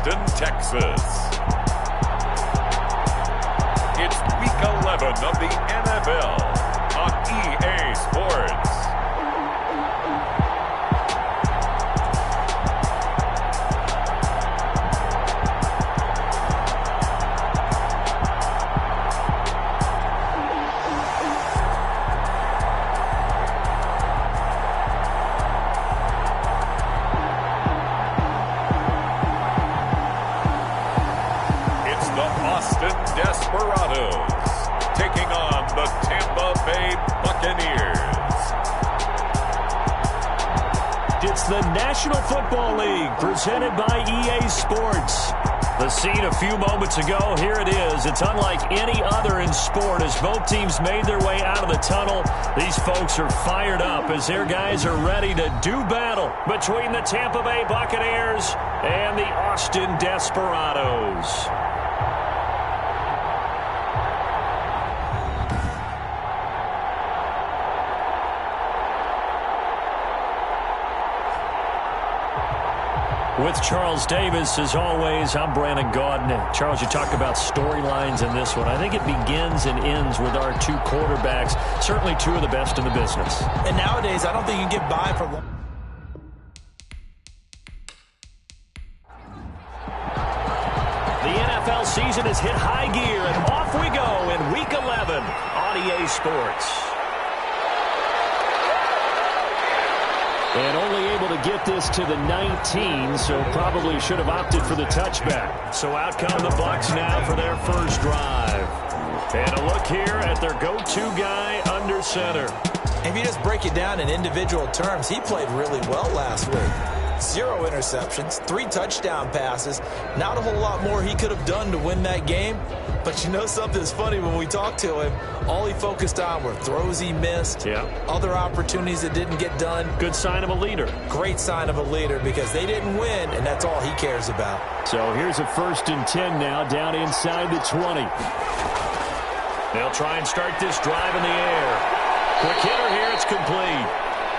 Austin, Texas. It's Week 11 of the NFL on EA Sports. Desperados taking on the Tampa Bay Buccaneers. It's the National Football League presented by EA Sports. The scene a few moments ago, here it is. It's unlike any other in sport as both teams made their way out of the tunnel. These folks are fired up as their guys are ready to do battle between the Tampa Bay Buccaneers and the Austin Desperados. With Charles Davis, as always, I'm Brandon Gaudin. Charles, you talk about storylines in this one. I think it begins and ends with our two quarterbacks, certainly two of the best in the business. And nowadays, I don't think you can get by for long. The NFL season has hit high gear, and off we go in Week 11 on EA Sports. And only able to get this to the 19, so probably should have opted for the touchback. So out come the Bucks now for their first drive. And a look here at their go-to guy under center. If you just break it down in individual terms, he played really well last week. 0 interceptions, 3 touchdown passes. Not a whole lot more he could have done to win that game. But you know something's funny, when we talked to him, all he focused on were throws he missed, other opportunities that didn't get done. Good sign of a leader. Great sign of a leader because they didn't win, and that's all he cares about. So here's a 1st and 10 now down inside the 20. They'll try and start this drive in the air. Quick hitter here, it's complete.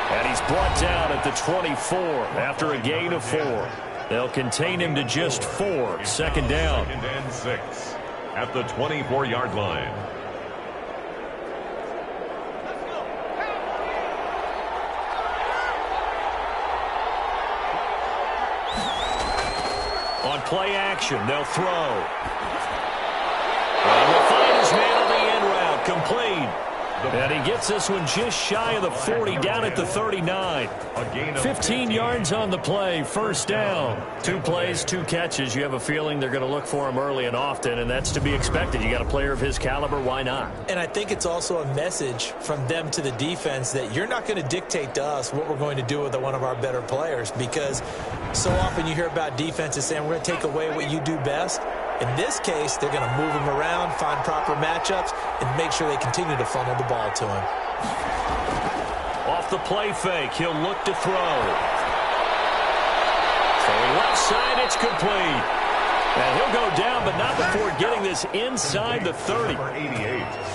And he's brought down at the 24 after a gain of 4. They'll contain him to just 4. Second down. 2nd and 6 at the 24-yard line. On play action, they'll throw. And will find his man on the end route, complete. And he gets this one just shy of the 40, down at the 39. 15 yards on the play, first down. 2 plays, 2 catches. You have a feeling they're going to look for him early and often, and that's to be expected. You got a player of his caliber, why not? And I think it's also a message from them to the defense that you're not going to dictate to us what we're going to do with one of our better players, because so often you hear about defenses saying we're going to take away what you do best. In this case, they're going to move him around, find proper matchups, and make sure they continue to funnel the ball to him. Off the play fake, he'll look to throw. Throwing left side, it's complete. And he'll go down, but not before getting this inside the 30.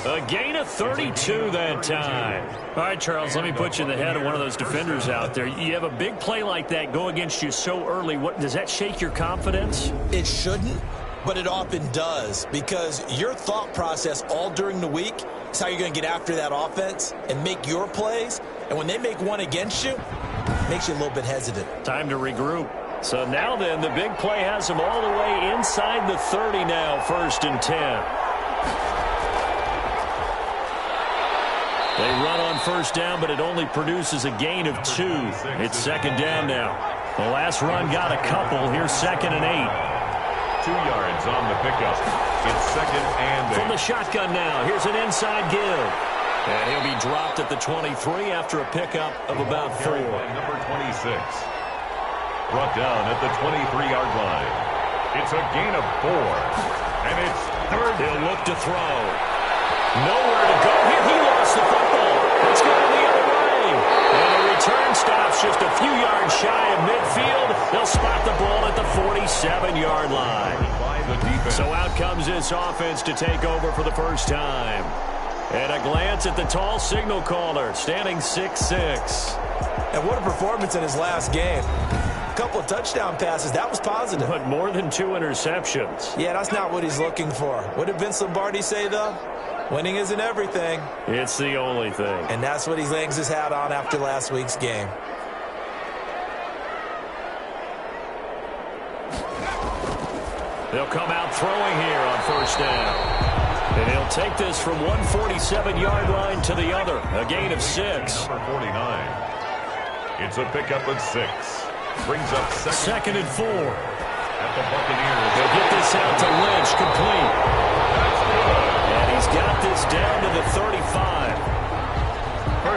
A gain of 32 that time. All right, Charles, let me put you in the head of one of those defenders out there. You have a big play like that go against you so early. Does that shake your confidence? It shouldn't. But it often does, because your thought process all during the week is how you're going to get after that offense and make your plays. And when they make one against you, it makes you a little bit hesitant. Time to regroup. So now then, the big play has them all the way inside the 30 now, 1st and 10. They run on first down, but it only produces a gain of 2. It's second down now. The last run got a couple. Here's 2nd and 8. 2 yards on the pickup. It's 2nd and 8. From the shotgun now, here's an inside give. And he'll be dropped at the 23 after a pickup of about 4. Number 26. Brought down at the 23-yard line. It's a gain of 4. And it's 3rd. He'll look to throw. Nowhere to go here. He lost the football. It's going the other way. And the return stops just a few yards shy of midfield. They'll spot the ball at the 47-yard line. So out comes this offense to take over for the first time. And a glance at the tall signal caller, standing 6'6". And what a performance in his last game. A couple of touchdown passes. That was positive. But more than 2 interceptions. Yeah, that's not what he's looking for. What did Vince Lombardi say, though? Winning isn't everything. It's the only thing. And that's what he hangs his hat on after last week's game. They'll come out throwing here on first down. And he'll take this from 147-yard line to the other. A gain of 6. Number 49. It's a pickup of 6. Brings up second and 4. At the Buccaneers. They'll get this out to Lynch, complete. And he's got this down to the 35.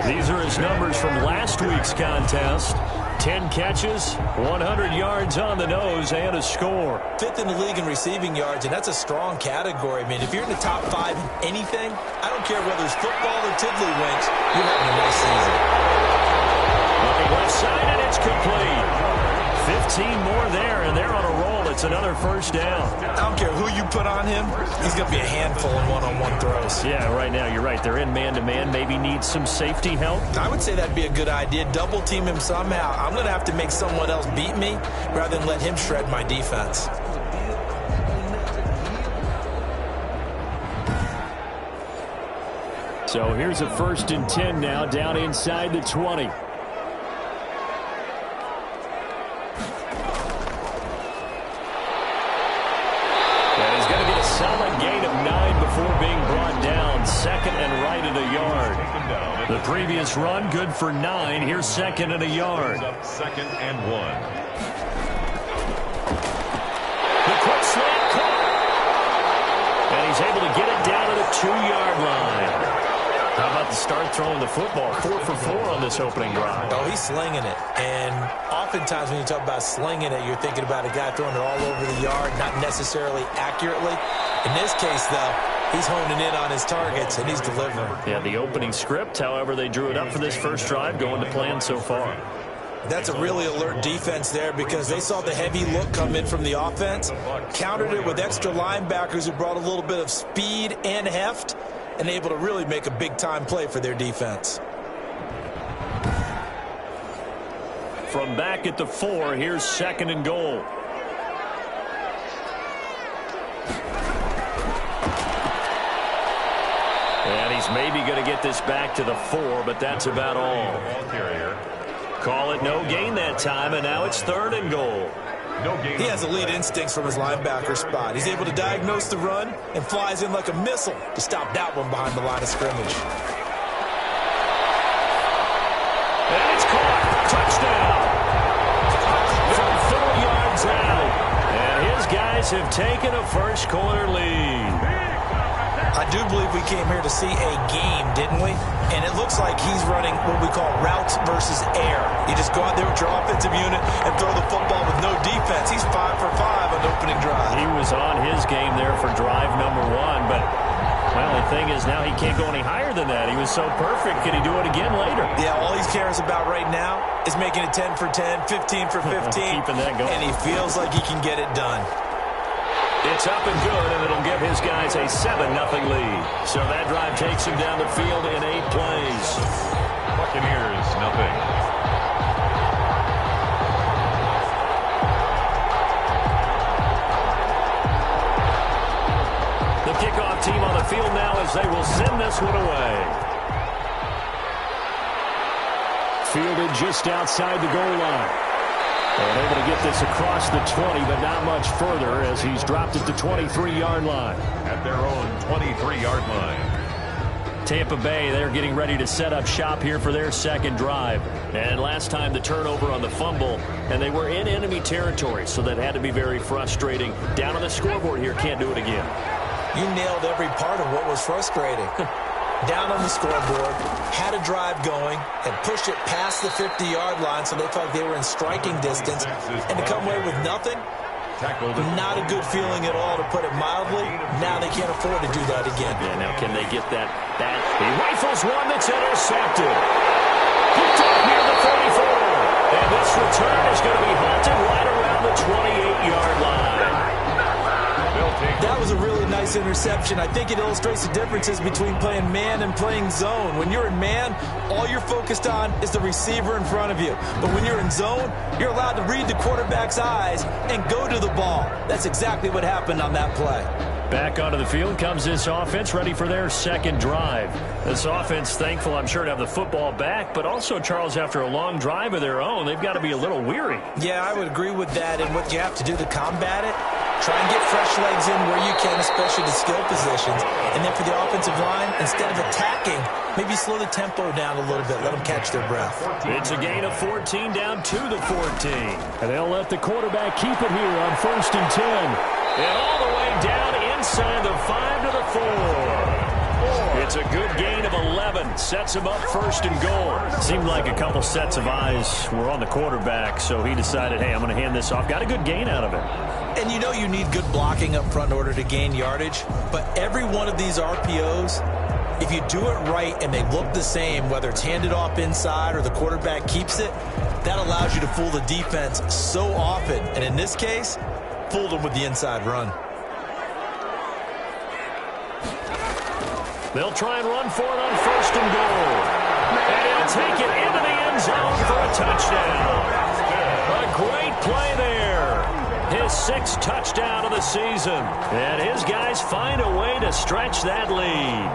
These are his numbers from last week's contest. 10 catches, 100 yards on the nose, and a score. 5th in the league in receiving yards, and that's a strong category. I mean, if you're in the top 5 in anything, I don't care whether it's football or tiddlywinks, you're having a nice season. Looking left side, and it's complete. 15 more there, and they're on a roll. It's another first down. I don't care who you put on him. He's going to be a handful in one-on-one throws. Yeah, right now, you're right. They're in man-to-man. Maybe needs some safety help. I would say that'd be a good idea. Double team him somehow. I'm going to have to make someone else beat me rather than let him shred my defense. So here's a 1st and 10 now, down inside the 20. Solid gain of 9 before being brought down. 2nd and right at a yard. The previous run good for 9. Here's 2nd and a yard. 2nd and 1. The quick slant caught. And he's able to get it down to the 2-yard line. How about the start throwing the football? 4 for 4 on this opening drive. Oh, he's slinging it. And oftentimes when you talk about slinging it, you're thinking about a guy throwing it all over the yard, not necessarily accurately. In this case, though, he's honing in on his targets, and he's delivering. Yeah, the opening script, however, they drew it up for this first drive, going to plan so far. That's a really alert defense there because they saw the heavy look come in from the offense, countered it with extra linebackers who brought a little bit of speed and heft, and able to really make a big-time play for their defense. From back at the 4, here's 2nd and goal. And he's maybe going to get this back to the 4, but that's about all. Call it no gain that time, and now it's 3rd and goal. He has elite instincts from his linebacker spot. He's able to diagnose the run and flies in like a missile to stop that one behind the line of scrimmage. And it's caught. Touchdown. From 4 yards out. And his guys have taken a first quarter lead. I do believe we came here to see a game, didn't we? And it looks like he's running what we call routes versus air. You just go out there with your offensive unit and throw the football with no defense. He's 5 for 5 on the opening drive. He was on his game there for drive number 1, but, well, the thing is now he can't go any higher than that. He was so perfect. Can he do it again later? Yeah, all he cares about right now is making it 10 for 10, 15 for 15. Keeping that going. And he feels like he can get it done. It's up and good, and it'll give his guys a 7-0 lead. So that drive takes him down the field in 8 plays. Buccaneers, nothing. The kickoff team on the field now as they will send this one away. Fielded just outside the goal line. And able to get this across the 20, but not much further as he's dropped at the 23-yard line. At their own 23-yard line. Tampa Bay, they're getting ready to set up shop here for their second drive. And last time the turnover on the fumble, and they were in enemy territory, so that had to be very frustrating. Down on the scoreboard here, can't do it again. You nailed every part of what was frustrating. Down on the scoreboard, had a drive going, and pushed it past the 50-yard line so they thought they were in striking distance, and to come away with nothing, not a good feeling at all, to put it mildly. Now they can't afford to do that again. Yeah, now can they get that? He rifles one that's intercepted. Picked up near the 34. And this return is going to be halted right around the 28-yard line. That was a really nice this interception. I think it illustrates the differences between playing man and playing zone. When you're in man, all you're focused on is the receiver in front of you. But when you're in zone, you're allowed to read the quarterback's eyes and go to the ball. That's exactly what happened on that play. Back onto the field comes this offense, ready for their second drive. This offense, thankful, I'm sure, to have the football back, but also, Charles, after a long drive of their own, they've got to be a little weary. Yeah, I would agree with that, and what you have to do to combat it, try and get fresh legs in where you can, especially the skill positions, and then for the offensive line, instead of attacking, maybe slow the tempo down a little bit, let them catch their breath. It's a gain of 14 down to the 14. And they'll let the quarterback keep it here on 1st and 10. And all the way down inside the 5 to the 4. It's a good gain of 11. Sets him up 1st and goal. Seemed like a couple sets of eyes were on the quarterback, so he decided, hey, I'm going to hand this off. Got a good gain out of it. And you know you need good blocking up front in order to gain yardage, but every one of these RPOs, if you do it right and they look the same, whether it's handed off inside or the quarterback keeps it, that allows you to fool the defense so often. And in this case, fooled them with the inside run. They'll try and run for it on 1st and goal. And he'll take it into the end zone for a touchdown. A great play there. His 6th touchdown of the season. And his guys find a way to stretch that lead.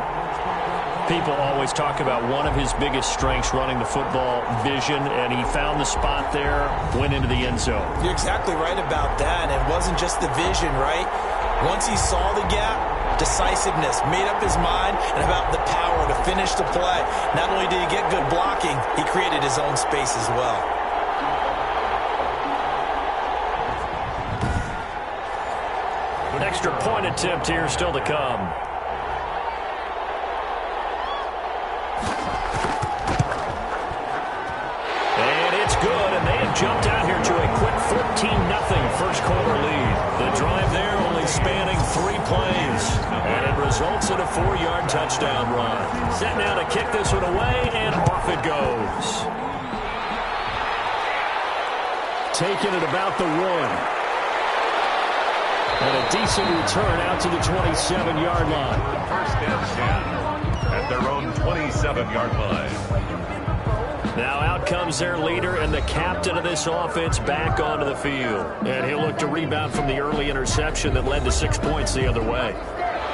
People always talk about one of his biggest strengths, running the football, vision, and he found the spot there, went into the end zone. You're exactly right about that. It wasn't just the vision, right? Once he saw the gap, decisiveness, made up his mind, and about the power to finish the play. Not only did he get good blocking, he created his own space as well. An extra point attempt here still to come. And it's good, and they have jumped out here to a quick 14-0 first quarter lead. The drive there only spanning 3 plays, and it results in a 4-yard touchdown run. Set now to kick this one away, and off it goes. Taking it about the 1. And a decent return out to the 27-yard line. 1st and 10 at their own 27-yard line. Now out comes their leader and the captain of this offense back onto the field. And he'll look to rebound from the early interception that led to 6 points the other way.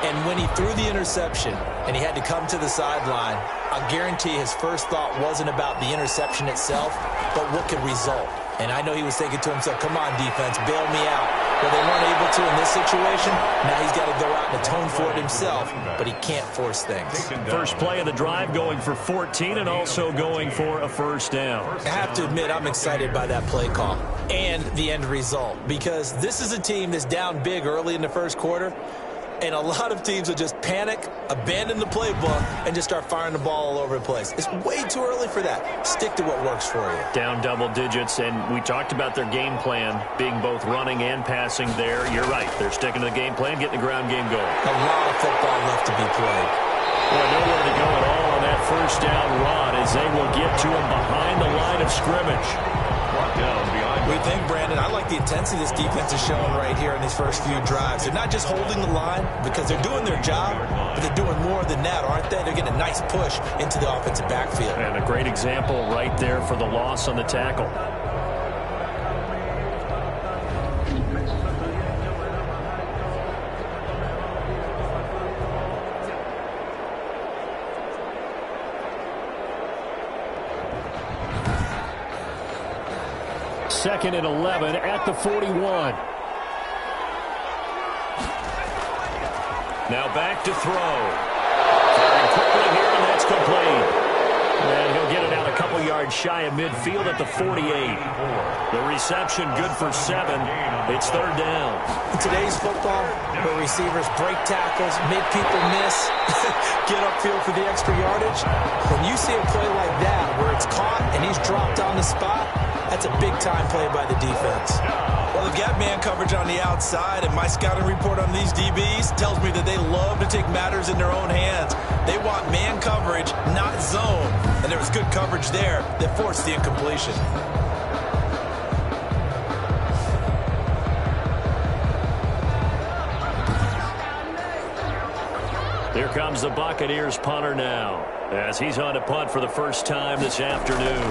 And when he threw the interception and he had to come to the sideline, I guarantee his first thought wasn't about the interception itself, but what could result. And I know he was thinking to himself, come on, defense, bail me out. Well, they weren't able to in this situation. Now he's got to go out and atone for it himself, but he can't force things. First play of the drive going for 14 and also going for a 1st down. I have to admit, I'm excited by that play call and the end result, because this is a team that's down big early in the first quarter. And a lot of teams will just panic, abandon the playbook, and just start firing the ball all over the place. It's way too early for that. Stick to what works for you. Down double digits, and we talked about their game plan being both running and passing there. You're right. They're sticking to the game plan, getting the ground game going. A lot of football left to be played. Well, nowhere to go at all on that 1st down run as they will get to him behind the line of scrimmage. We think, Brandon, I like the intensity this defense is showing right here in these first few drives. They're not just holding the line because they're doing their job, but they're doing more than that, aren't they? They're getting a nice push into the offensive backfield. And a great example right there for the loss on the tackle. Second and 11 at the 41. Now back to throw. Firing quickly here, and that's complete. And he'll get it out a couple yards shy of midfield at the 48. The reception good for 7. It's 3rd down. In today's football, where receivers break tackles, make people miss, get upfield for the extra yardage, when you see a play like that where it's caught and he's dropped on the spot, that's a big-time play by the defense. Well, they've got man coverage on the outside, and my scouting report on these DBs tells me that they love to take matters in their own hands. They want man coverage, not zone. And there was good coverage there that forced the incompletion. Here comes the Buccaneers punter now, as he's on to punt for the first time this afternoon.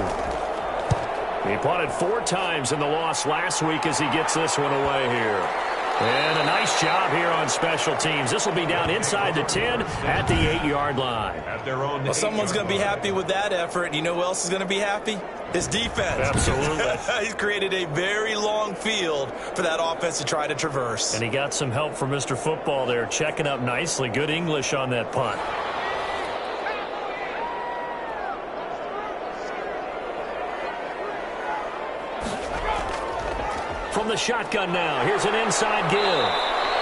He punted 4 times in the loss last week as he gets this one away here. And a nice job here on special teams. This will be down inside the 10 at the 8-yard line. Well, someone's going to be happy with that effort. You know who else is going to be happy? His defense. Absolutely. He's created a very long field for that offense to try to traverse. And he got some help from Mr. Football there, checking up nicely. Good English on that punt. From the shotgun now, here's an inside give.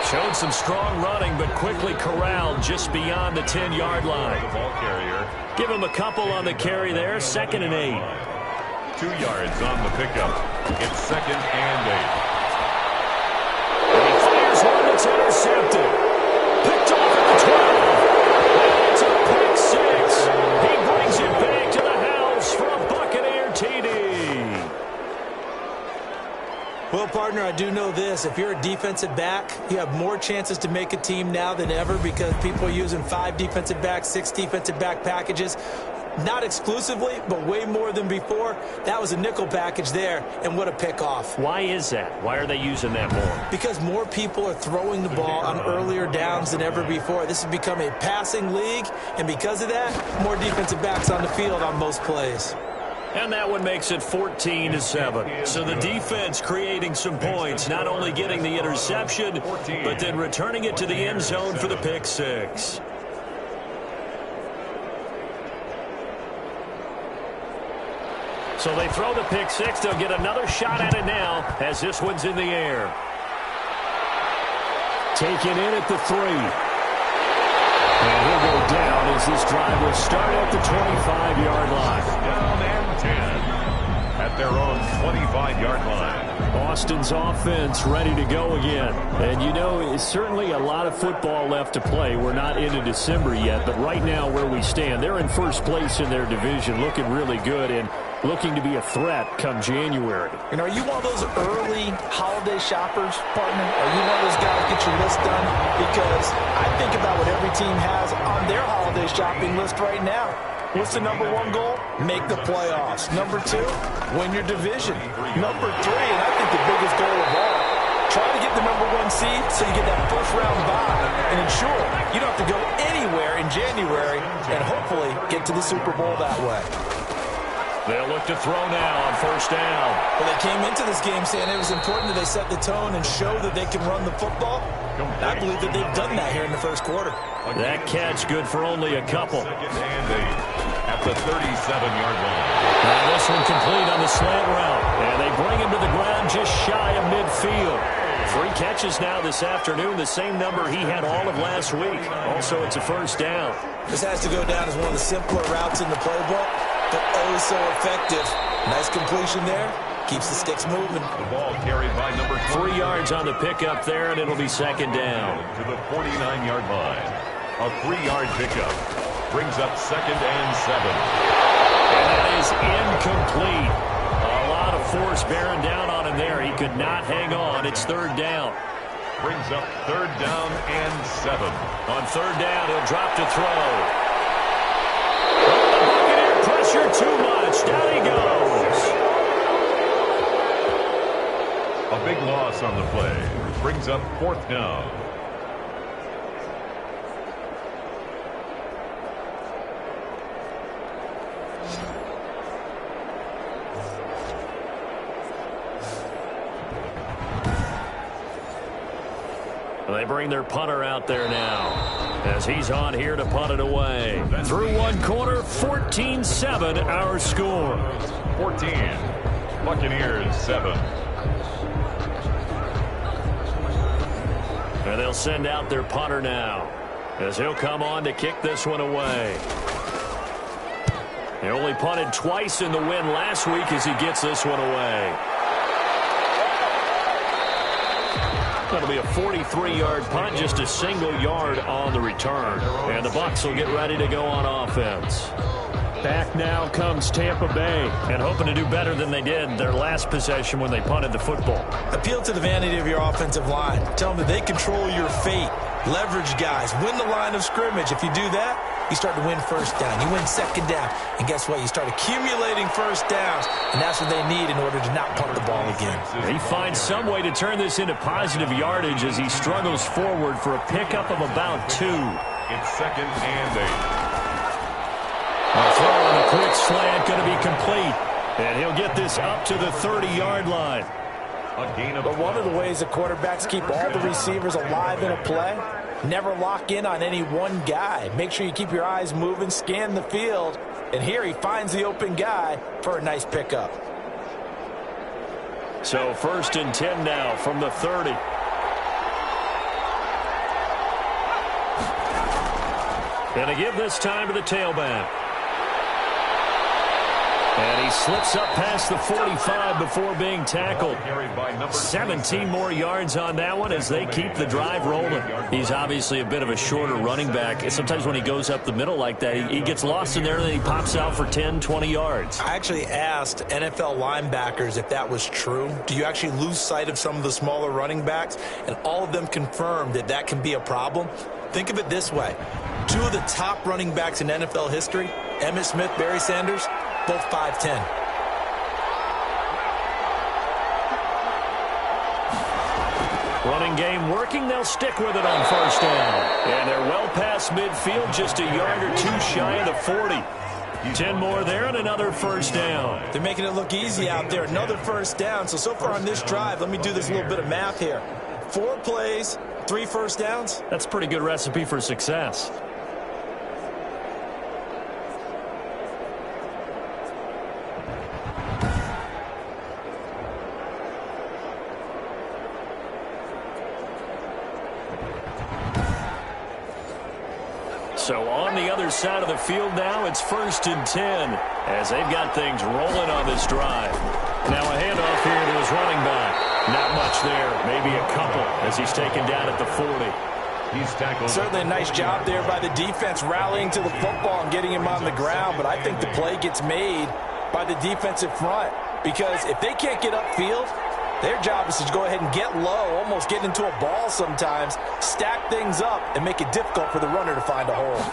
Showed some strong running, but quickly corralled just beyond the 10-yard line. The ball carrier. Give him a couple on the carry there, 2nd and 8. 2 yards on the pickup. It's 2nd and 8. And he fires one that's intercepted. Picked off at the 12. And it's a pick 6. He brings it back to the house for a Buccaneer TD. Well, partner, I do know this. If you're a defensive back, you have more chances to make a team now than ever because people are using 5 defensive backs, 6 defensive back packages. Not exclusively, but way more than before. That was a nickel package there, and what a pickoff. Why is that? Why are they using that more? Because more people are throwing the ball on earlier downs than ever before. This has become a passing league, and because of that, more defensive backs on the field on most plays. And that one makes it 14-7. So the defense creating some points, not only getting the interception, but then returning it to the end zone for the pick 6. So they throw the pick 6. They'll get another shot at it now as this one's in the air. Taken in at the 3. And he'll go down as this drive will start at the 25-yard line. Down and 10 at their own 25-yard line. Boston's offense ready to go again. And, you know, it's certainly a lot of football left to play. We're not into December yet, but right now where we stand, they're in first place in their division, looking really good and looking to be a threat come January. And are you one of those early holiday shoppers, partner? Are you one of those guys get your list done? Because I think about what every team has on their holiday shopping list right now. What's the number 1 goal? Make the playoffs. Number 2, win your division. Number 3, and I think the biggest goal of all, try to get the number 1 seed so you get that first-round bye and ensure you don't have to go anywhere in January and hopefully get to the Super Bowl that way. They'll look to throw now on first down. Well, they came into this game saying it was important that they set the tone and show that they can run the football. And I believe that they've done that here in the first quarter. That catch good for only a couple. 2nd and 8 at the 37-yard line. Now this one complete on the slant route. And they bring him to the ground just shy of midfield. 3 catches now this afternoon, the same number he had all of last week. Also, it's a first down. This has to go down as one of the simpler routes in the playbook, but oh so effective. Nice completion there. Keeps the sticks moving. The ball carried by number 3 yards on the pickup there, and it'll be 2nd down. to the 49-yard line. A 3-yard pickup brings up 2nd and 7. And that is incomplete. A lot of force bearing down on him there. He could not hang on. It's 3rd down. Brings up 3rd down and 7. On 3rd down, he'll drop to throw. The Buccaneer pressure too much. Down he goes. A big loss on the play. Brings up 4th down. They bring their punter out there now as he's on here to punt it away. Through one quarter, 14-7 our score. 14. Buccaneers 7. And they'll send out their punter now as he'll come on to kick this one away. He only punted twice in the win last week as he gets this one away. That'll be a 43-yard punt, just a single yard on the return. And the Bucks will get ready to go on offense. Back now comes Tampa Bay, and hoping to do better than they did their last possession when they punted the football. Appeal to the vanity of your offensive line. Tell them that they control your fate. Leverage guys. Win the line of scrimmage. If you do that, you start to win first down. You win second down. And guess what? You start accumulating first downs. And that's what they need in order to not punt the ball again. He finds some way to turn this into positive yardage as he struggles forward for a pickup of about 2. It's 2nd and 8. A throw on a quick slant going to be complete. And he'll get this up to the 30-yard line. But one of the ways that quarterbacks keep all the receivers alive in a play, never lock in on any one guy. Make sure you keep your eyes moving, scan the field. And here he finds the open guy for a nice pickup. So 1st and 10 now from the 30. Going to give this time to the tailback. And he slips up past the 45 before being tackled. 17 more yards on that one as they keep the drive rolling. He's obviously a bit of a shorter running back. Sometimes when he goes up the middle like that, he gets lost in there and then he pops out for 10, 20 yards. I actually asked NFL linebackers if that was true. Do you actually lose sight of some of the smaller running backs? And all of them confirmed that that can be a problem. Think of it this way. 2 of the top running backs in NFL history, Emmitt Smith, Barry Sanders, both 5'10". Running game working. They'll stick with it on 1st down. And they're well past midfield, just a yard or 2 shy of the 40. 10 more there and another 1st down. They're making it look easy out there. Another 1st down. So far on this drive, let me do this little bit of math here. 4 plays, 3 1st downs. That's a pretty good recipe for success. So on the other side of the field now, it's 1st and 10 as they've got things rolling on this drive. Now a handoff here to his running back. Not much there, maybe a couple as he's taken down at the 40. He's tackled. Certainly a nice job there by the defense rallying to the football and getting him on the ground, but I think the play gets made by the defensive front because if they can't get upfield, their job is to go ahead and get low, almost get into a ball sometimes, stack things up, and make it difficult for the runner to find a hole.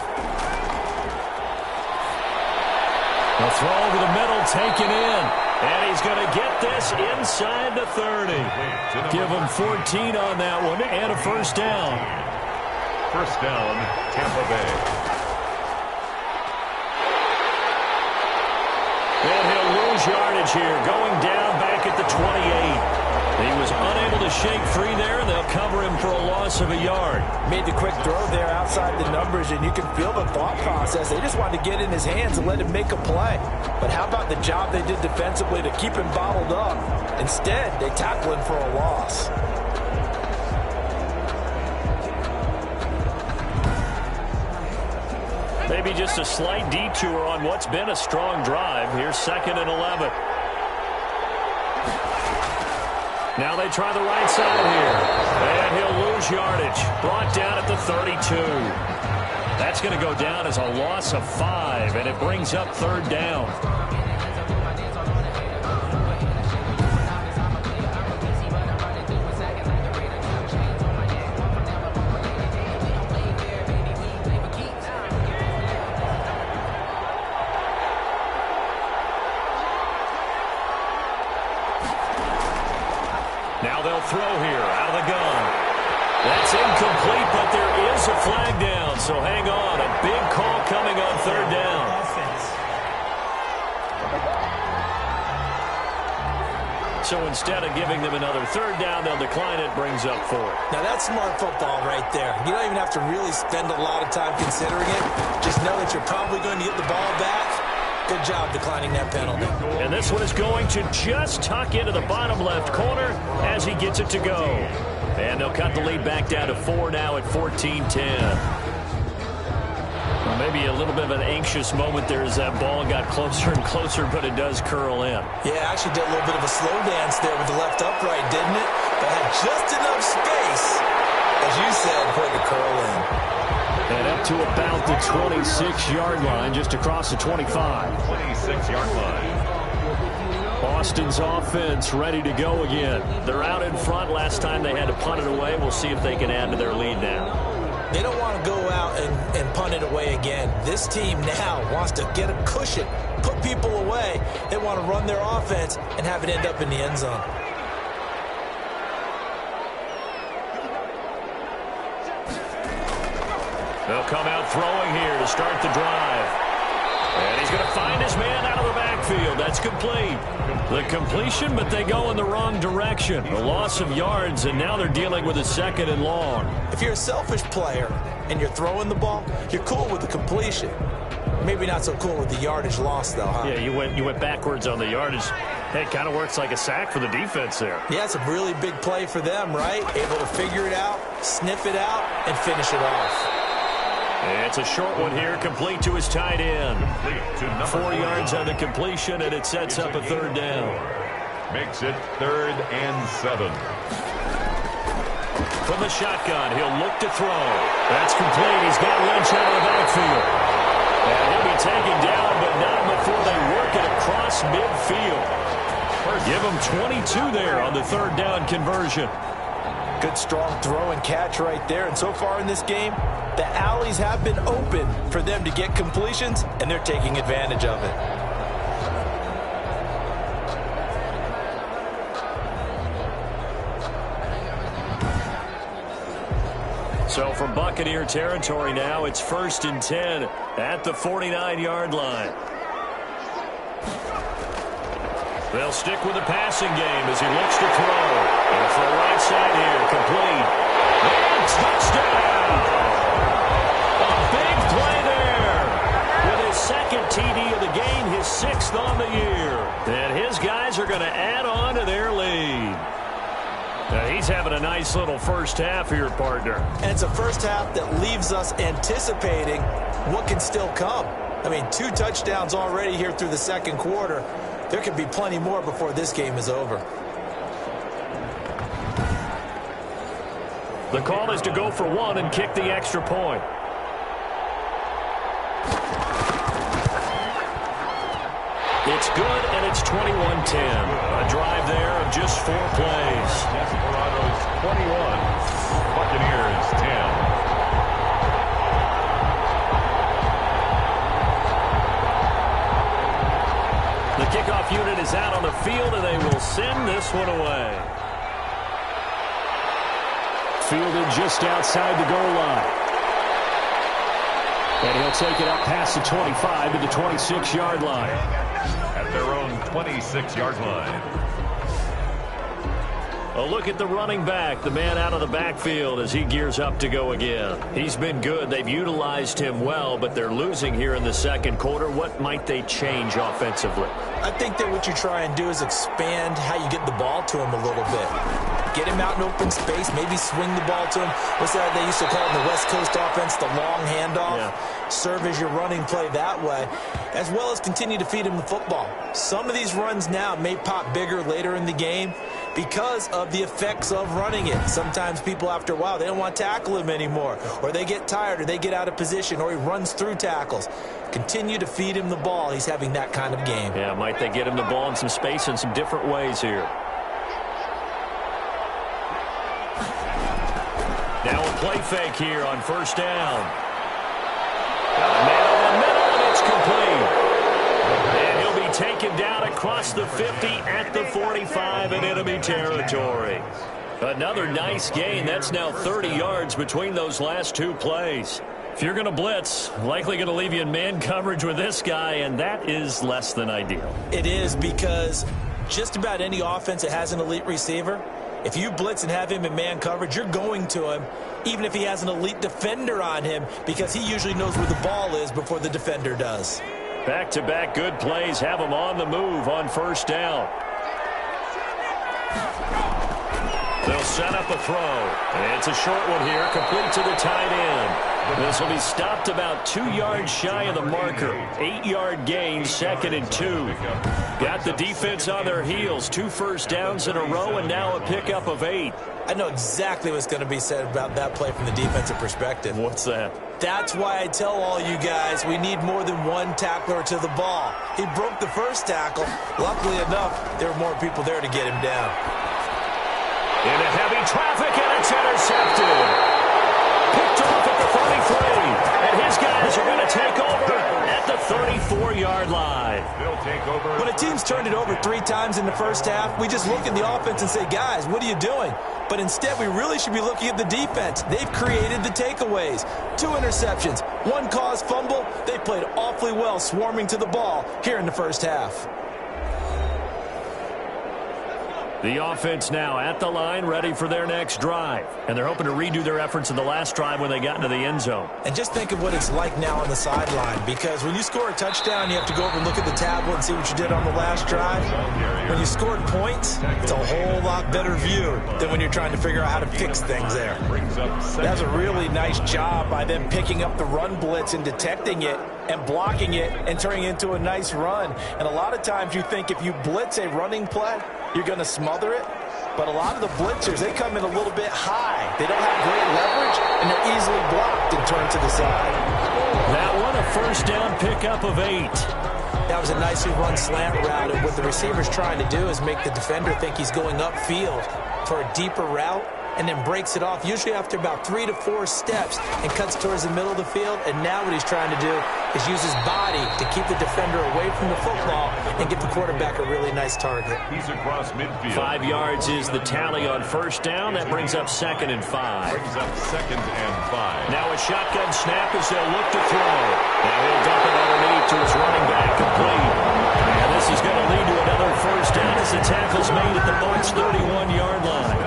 The throw over the middle, taken in. And he's going to get this inside the 30. Give him 14 on that one and a 1st down. 1st down, Tampa Bay. And he'll lose yardage here, going down back at the 28. He was unable to shake free there, and they'll cover him for a loss of a yard. Made the quick throw there outside the numbers, and you can feel the thought process. They just wanted to get in his hands and let him make a play. But how about the job they did defensively to keep him bottled up? Instead, they tackle him for a loss. Maybe just a slight detour on what's been a strong drive. Here's 2nd and 11. Now they try the right side here. And he'll lose yardage. Brought down at the 32. That's going to go down as a loss of 5, and it brings up 3rd down. Now they'll throw here out of the gun. That's incomplete, but there is a flag down, so hang on. A big call coming on 3rd down. So instead of giving them another 3rd down, they'll decline it, brings up 4. Now that's smart football right there. You don't even have to really spend a lot of time considering it. Just know that you're probably going to get the ball back. Good job declining that penalty. And this one is going to just tuck into the bottom left corner as he gets it to go. And they'll cut the lead back down to 4 now at 14-10. Well, maybe a little bit of an anxious moment there as that ball got closer and closer, but it does curl in. Yeah, actually did a little bit of a slow dance there with the left upright, didn't it? But had just enough space, as you said, for it to curl in. And up to about the 26-yard line, just across the 25. 26-yard line. Boston's offense ready to go again. They're out in front. Last time they had to punt it away. We'll see if they can add to their lead now. They don't want to go out and punt it away again. This team now wants to get a cushion, put people away. They want to run their offense and have it end up in the end zone. They'll come out throwing here to start the drive. And he's going to find his man out of the backfield. That's complete. The completion, but they go in the wrong direction. A loss of yards, and now they're dealing with a 2nd and long. If you're a selfish player and you're throwing the ball, you're cool with the completion. Maybe not so cool with the yardage loss, though, huh? Yeah, you went backwards on the yardage. Hey, it kind of works like a sack for the defense there. Yeah, it's a really big play for them, right? Able to figure it out, sniff it out, and finish it off. It's a short one here, complete to his tight end. 4 yards on the completion, and it sets up a 3rd down. Makes it 3rd and 7. From the shotgun, he'll look to throw. That's complete. He's got Lynch out of the backfield. And he'll be taken down, but not before they work it across midfield. Give him 22 there on the 3rd down conversion. Good, strong throw and catch right there. And so far in this game, the alleys have been open for them to get completions, and they're taking advantage of it. So from Buccaneer territory now, it's 1st and 10 at the 49-yard line. They'll stick with the passing game as he looks to throw. And for the right side here, complete. And touchdown! A big play there. With his 2nd TD of the game, his 6th on the year. And his guys are going to add on to their lead. Now he's having a nice little first half here, partner. And it's a first half that leaves us anticipating what can still come. I mean, 2 touchdowns already here through the 2nd quarter. There could be plenty more before this game is over. The call is to go for 1 and kick the extra point. It's good, and it's 21-10. A drive there of just 4 plays. Desperados 21, Buccaneers 10. The kickoff unit is out on the field, and they will send this one away. Fielded just outside the goal line. And he'll take it up past the 25 to the 26-yard line. At their own 26-yard line. A look at the running back, the man out of the backfield as he gears up to go again. He's been good. They've utilized him well, but they're losing here in the 2nd quarter. What might they change offensively? I think that what you try and do is expand how you get the ball to him a little bit. Get him out in open space, maybe swing the ball to him. What's that they used to call in the West Coast offense, the long handoff? Yeah. Serve as your running play that way, as well as continue to feed him the football. Some of these runs now may pop bigger later in the game because of the effects of running it. Sometimes people, after a while, they don't want to tackle him anymore, or they get tired, or they get out of position, or he runs through tackles. Continue to feed him the ball. He's having that kind of game. Yeah, might they get him the ball in some space in some different ways here. Now a play fake here on 1st down. Got a man over the middle, and it's complete. And he'll be taken down across the 50 at the 45 in enemy territory. Another nice gain. That's now 30 yards between those last 2 plays. If you're going to blitz, likely going to leave you in man coverage with this guy, and that is less than ideal. It is, because just about any offense that has an elite receiver, if you blitz and have him in man coverage, you're going to him, even if he has an elite defender on him, because he usually knows where the ball is before the defender does. Back-to-back good plays have him on the move on 1st down. They'll set up a throw. And it's a short one here, complete to the tight end. This will be stopped about 2 yards shy of the marker. 8-yard gain, 2nd and 2. Got the defense on their heels. 2 first downs in a row, and now a pickup of 8. I know exactly what's going to be said about that play from the defensive perspective. What's that? That's why I tell all you guys we need more than one tackler to the ball. He broke the first tackle. Luckily enough, there were more people there to get him down. Into heavy traffic, and it's intercepted. Picked off at the take over at the 34-yard line. They'll take over. When a team's turned it over 3 times in the first half, we just look at the offense and say, guys, what are you doing? But instead, we really should be looking at the defense. They've created the takeaways. 2 interceptions, 1 caused fumble. They played awfully well swarming to the ball here in the first half. The offense now at the line, ready for their next drive. And they're hoping to redo their efforts in the last drive when they got into the end zone. And just think of what it's like now on the sideline, because when you score a touchdown, you have to go over and look at the tablet and see what you did on the last drive. When you scored points, it's a whole lot better view than when you're trying to figure out how to fix things there. That's a really nice job by them picking up the run blitz and detecting it and blocking it and turning it into a nice run. And a lot of times you think if you blitz a running play, you're going to smother it. But a lot of the blitzers, they come in a little bit high. They don't have great leverage, and they're easily blocked and turned to the side. That one, a first down pickup of 8. That was a nicely run slant route, and what the receiver's trying to do is make the defender think he's going upfield for a deeper route, and then breaks it off, usually after about 3 to 4 steps, and cuts towards the middle of the field. And now what he's trying to do is use his body to keep the defender away from the football and get the quarterback a really nice target. He's across midfield. 5 yards is the tally on first down. That brings up 2nd and 5. Brings up 2nd and 5. Now a shotgun snap as they'll look to throw. Now he'll dump it underneath to his running back, complete. And this is going to lead to another first down as the tackle's made at the Bucks' 31-yard line.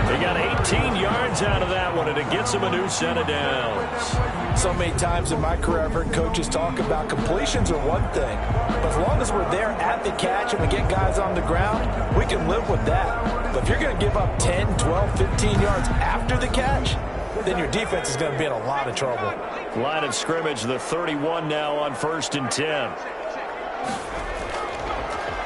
They got 18 yards out of that one, and it gets them a new set of downs. So many times in my career, I've heard coaches talk about completions are one thing, but as long as we're there at the catch and we get guys on the ground, we can live with that. But if you're going to give up 10, 12, 15 yards after the catch, then your defense is going to be in a lot of trouble. Line of scrimmage, the 31 now on 1st and 10.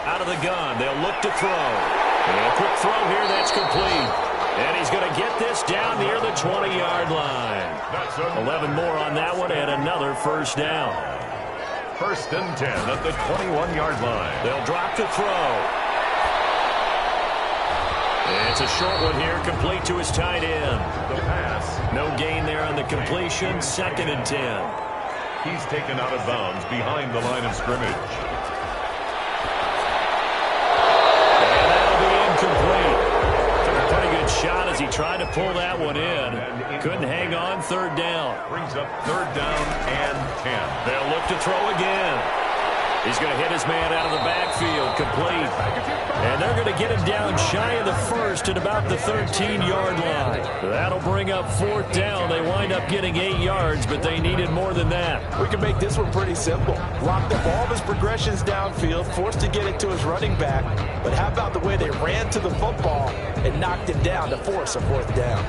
Out of the gun, they'll look to throw. And a quick throw here, that's complete. And he's going to get this down near the 20-yard line. 11 more on that one, and another first down. 1st and 10 at the 21-yard line. They'll drop to throw. It's a short one here, complete to his tight end. The pass. No gain there on the completion, 2nd and 10. He's taken out of bounds behind the line of scrimmage. Complete. Took a pretty good shot as he tried to pull that one in. Couldn't hang on, 3rd down. Brings up 3rd down and 10. They'll look to throw again. He's going to hit his man out of the backfield, complete. And they're going to get him down shy of the 1st at about the 13-yard line. That'll bring up 4th down. They wind up getting 8 yards, but they needed more than that. We can make this one pretty simple. Locked up all of his progressions downfield, forced to get it to his running back. But how about the way they ran to the football and knocked him down to force a 4th down?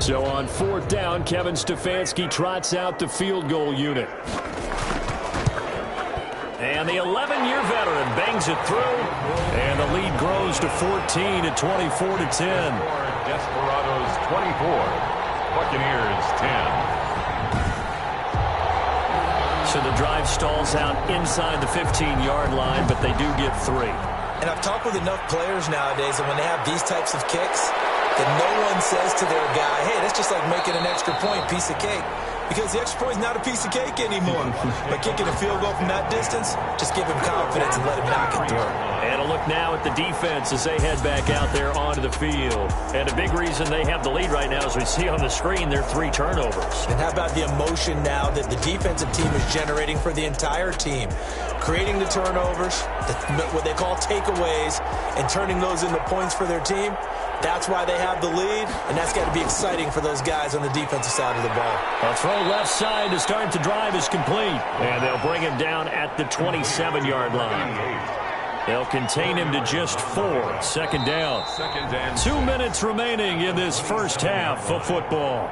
So on 4th down, Kevin Stefanski trots out the field goal unit. And the 11-year veteran bangs it through. And the lead grows to 14 at 24 to 10. Desperados 24. Buccaneers 10. So the drive stalls out inside the 15-yard line, but they do get 3. And I've talked with enough players nowadays, and when they have these types of kicks, that no one says to their guy, hey, that's just like making an extra point, piece of cake. Because the extra point is not a piece of cake anymore. But kicking a field goal from that distance, just give him confidence and let him knock it through. And a look now at the defense as they head back out there onto the field. And a big reason they have the lead right now, as we see on the screen, they're 3 turnovers. And how about the emotion now that the defensive team is generating for the entire team? Creating the turnovers, what they call takeaways, and turning those into points for their team. That's why they have the lead, and that's got to be exciting for those guys on the defensive side of the ball. A throw left side to start the drive is complete. And they'll bring him down at the 27-yard line. They'll contain him to just 4. 2nd down. 2 minutes remaining in this first half of football.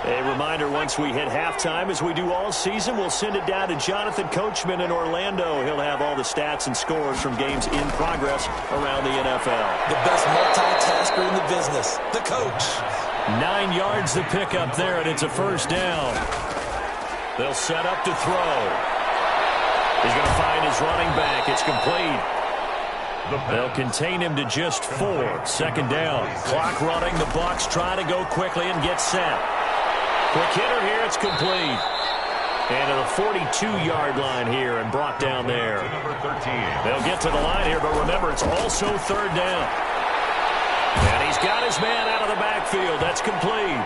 A reminder, once we hit halftime, as we do all season, we'll send it down to Jonathan Coachman in Orlando. He'll have all the stats and scores from games in progress around the NFL. The best multitasker in the business, the coach. 9 yards to pick up there, and it's a first down. They'll set up to throw. He's going to find his running back. It's complete. They'll contain him to just 4. Second down. Clock running. The Bucks try to go quickly and get set. Quick hitter here. It's complete. And to the 42-yard line here and brought down there. Number 13. They'll get to the line here, but remember, it's also third down. And he's got his man out of the backfield. That's complete.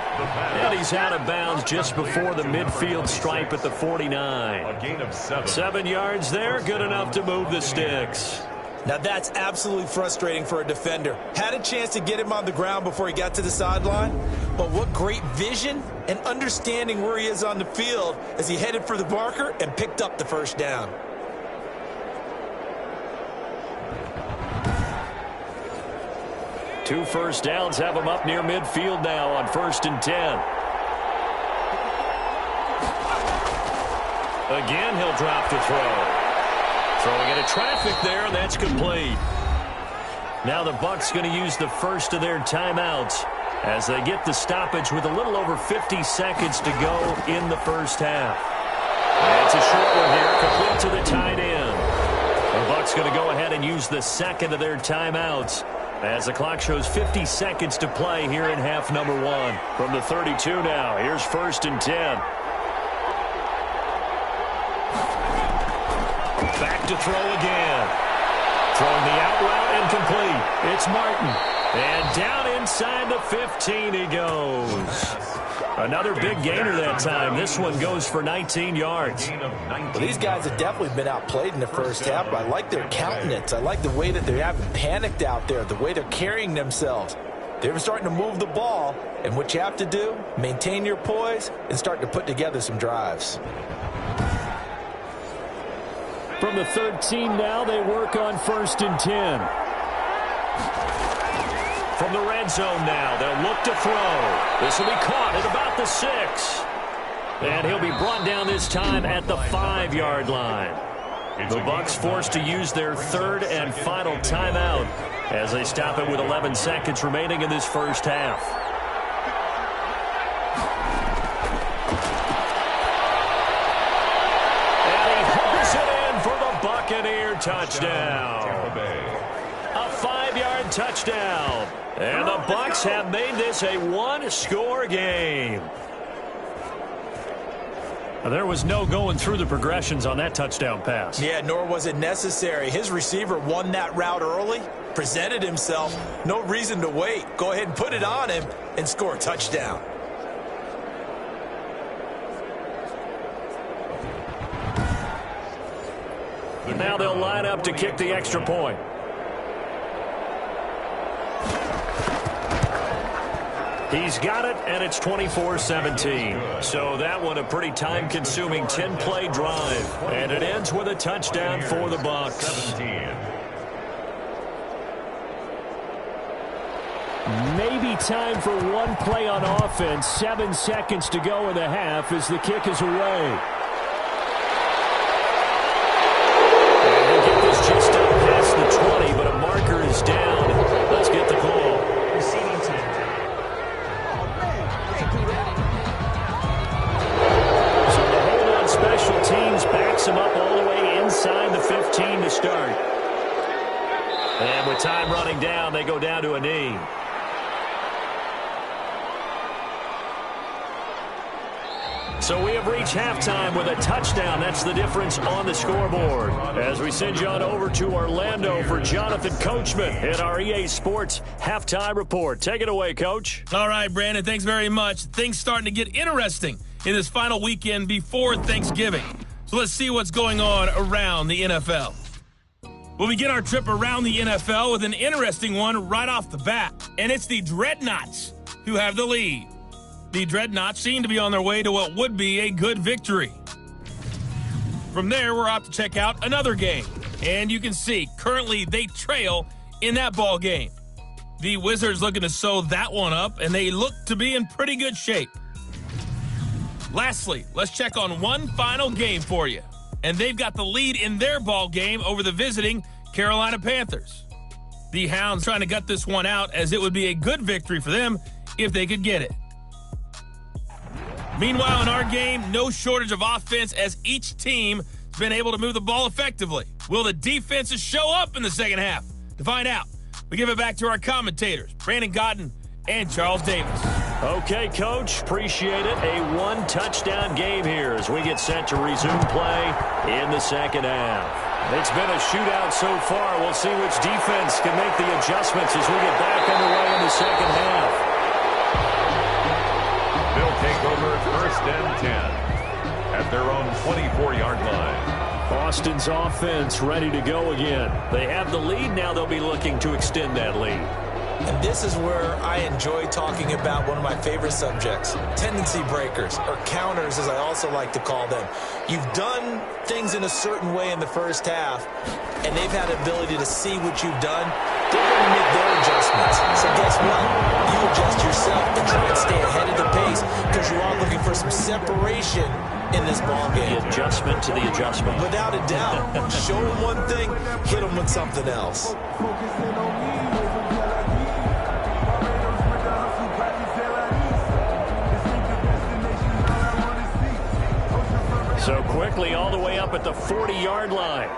And he's out of bounds just before the midfield stripe at the 49. A gain of 7. 7 yards there, good enough to move the sticks. Now that's absolutely frustrating for a defender. Had a chance to get him on the ground before he got to the sideline, but what great vision and understanding where he is on the field as he headed for the marker and picked up the first down. Two first downs have him up near midfield now on 1st and 10. Again, he'll drop to throw. Throwing into traffic there, and that's complete. Now the Bucks going to use the first of their timeouts as they get the stoppage with a little over 50 seconds to go in the first half. And it's a short one here, complete to the tight end. The Bucks going to go ahead and use the second of their timeouts as the clock shows 50 seconds to play here in half number 1. From the 32 now, here's 1st and 10. Back to throw again. Throwing the out route incomplete. It's Martin. And down inside the 15 he goes. Another big gainer that time. This one goes for 19 yards. Well, these guys have definitely been outplayed in the first half, but I like their countenance. I like the way that they haven't panicked out there, the way they're carrying themselves. They're starting to move the ball, and what you have to do, maintain your poise and start to put together some drives. From the 13 now, they work on 1st and 10. From the red zone now, they'll look to throw. This will be caught at about the 6. And he'll be brought down this time at the 5-yard line. The Bucks forced to use their third and final timeout as they stop it with 11 seconds remaining in this first half. Buccaneer touchdown. A 5-yard touchdown. And the Bucks have made this a one-score game. There was no going through the progressions on that touchdown pass. Yeah, nor was it necessary. His receiver won that route early, presented himself. No reason to wait. Go ahead and put it on him and score a touchdown. Now they'll line up to kick the extra point. He's got it, and it's 24-17. So that one a pretty time-consuming 10-play drive. And it ends with a touchdown for the Bucks. Maybe time for one play on offense. 7 seconds to go in the half as the kick is away. Just up past the 20, but a marker is down. Let's get the call. Receiving team. So the hold on special teams backs him up all the way inside the 15 to start. And with time running down, they go down to a knee. So we have reached halftime with a touchdown. That's the difference on the scoreboard. As we send you on over to Orlando for Jonathan Coachman in our EA Sports Halftime Report. Take it away, Coach. All right, Brandon, thanks very much. Things starting to get interesting in this final weekend before Thanksgiving. So let's see what's going on around the NFL. We'll begin our trip around the NFL with an interesting one right off the bat, and it's the Dreadnoughts who have the lead. The Dreadnoughts seem to be on their way to what would be a good victory. From there, we're off to check out another game. And you can see, currently, they trail in that ball game. The Wizards looking to sew that one up, and they look to be in pretty good shape. Lastly, let's check on one final game for you. And they've got the lead in their ball game over the visiting Carolina Panthers. The Hounds trying to gut this one out, as it would be a good victory for them if they could get it. Meanwhile, in our game, no shortage of offense as each team has been able to move the ball effectively. Will the defenses show up in the second half To find out, we give it back to our commentators, Brandon Godden and Charles Davis. Okay, Coach, appreciate it. A one-touchdown game here as we get set to resume play in the second half. It's been a shootout so far. We'll see which defense can make the adjustments as we get back underway in the second half. They'll take over 1st and 10 at their own 24-yard line. Boston's offense ready to go again. They have the lead. Now they'll be looking to extend that lead. And this is where I enjoy talking about one of my favorite subjects, tendency breakers, or counters as I also like to call them. You've done things in a certain way in the first half, and they've had the ability to see what you've done. They're going to make their adjustments. So guess what? You adjust yourself and try and stay ahead of the pace because you're all looking for some separation in this ball game. The adjustment to the adjustment. Without a doubt. Show them one thing, hit them with something else. So quickly all the way up at the 40-yard line.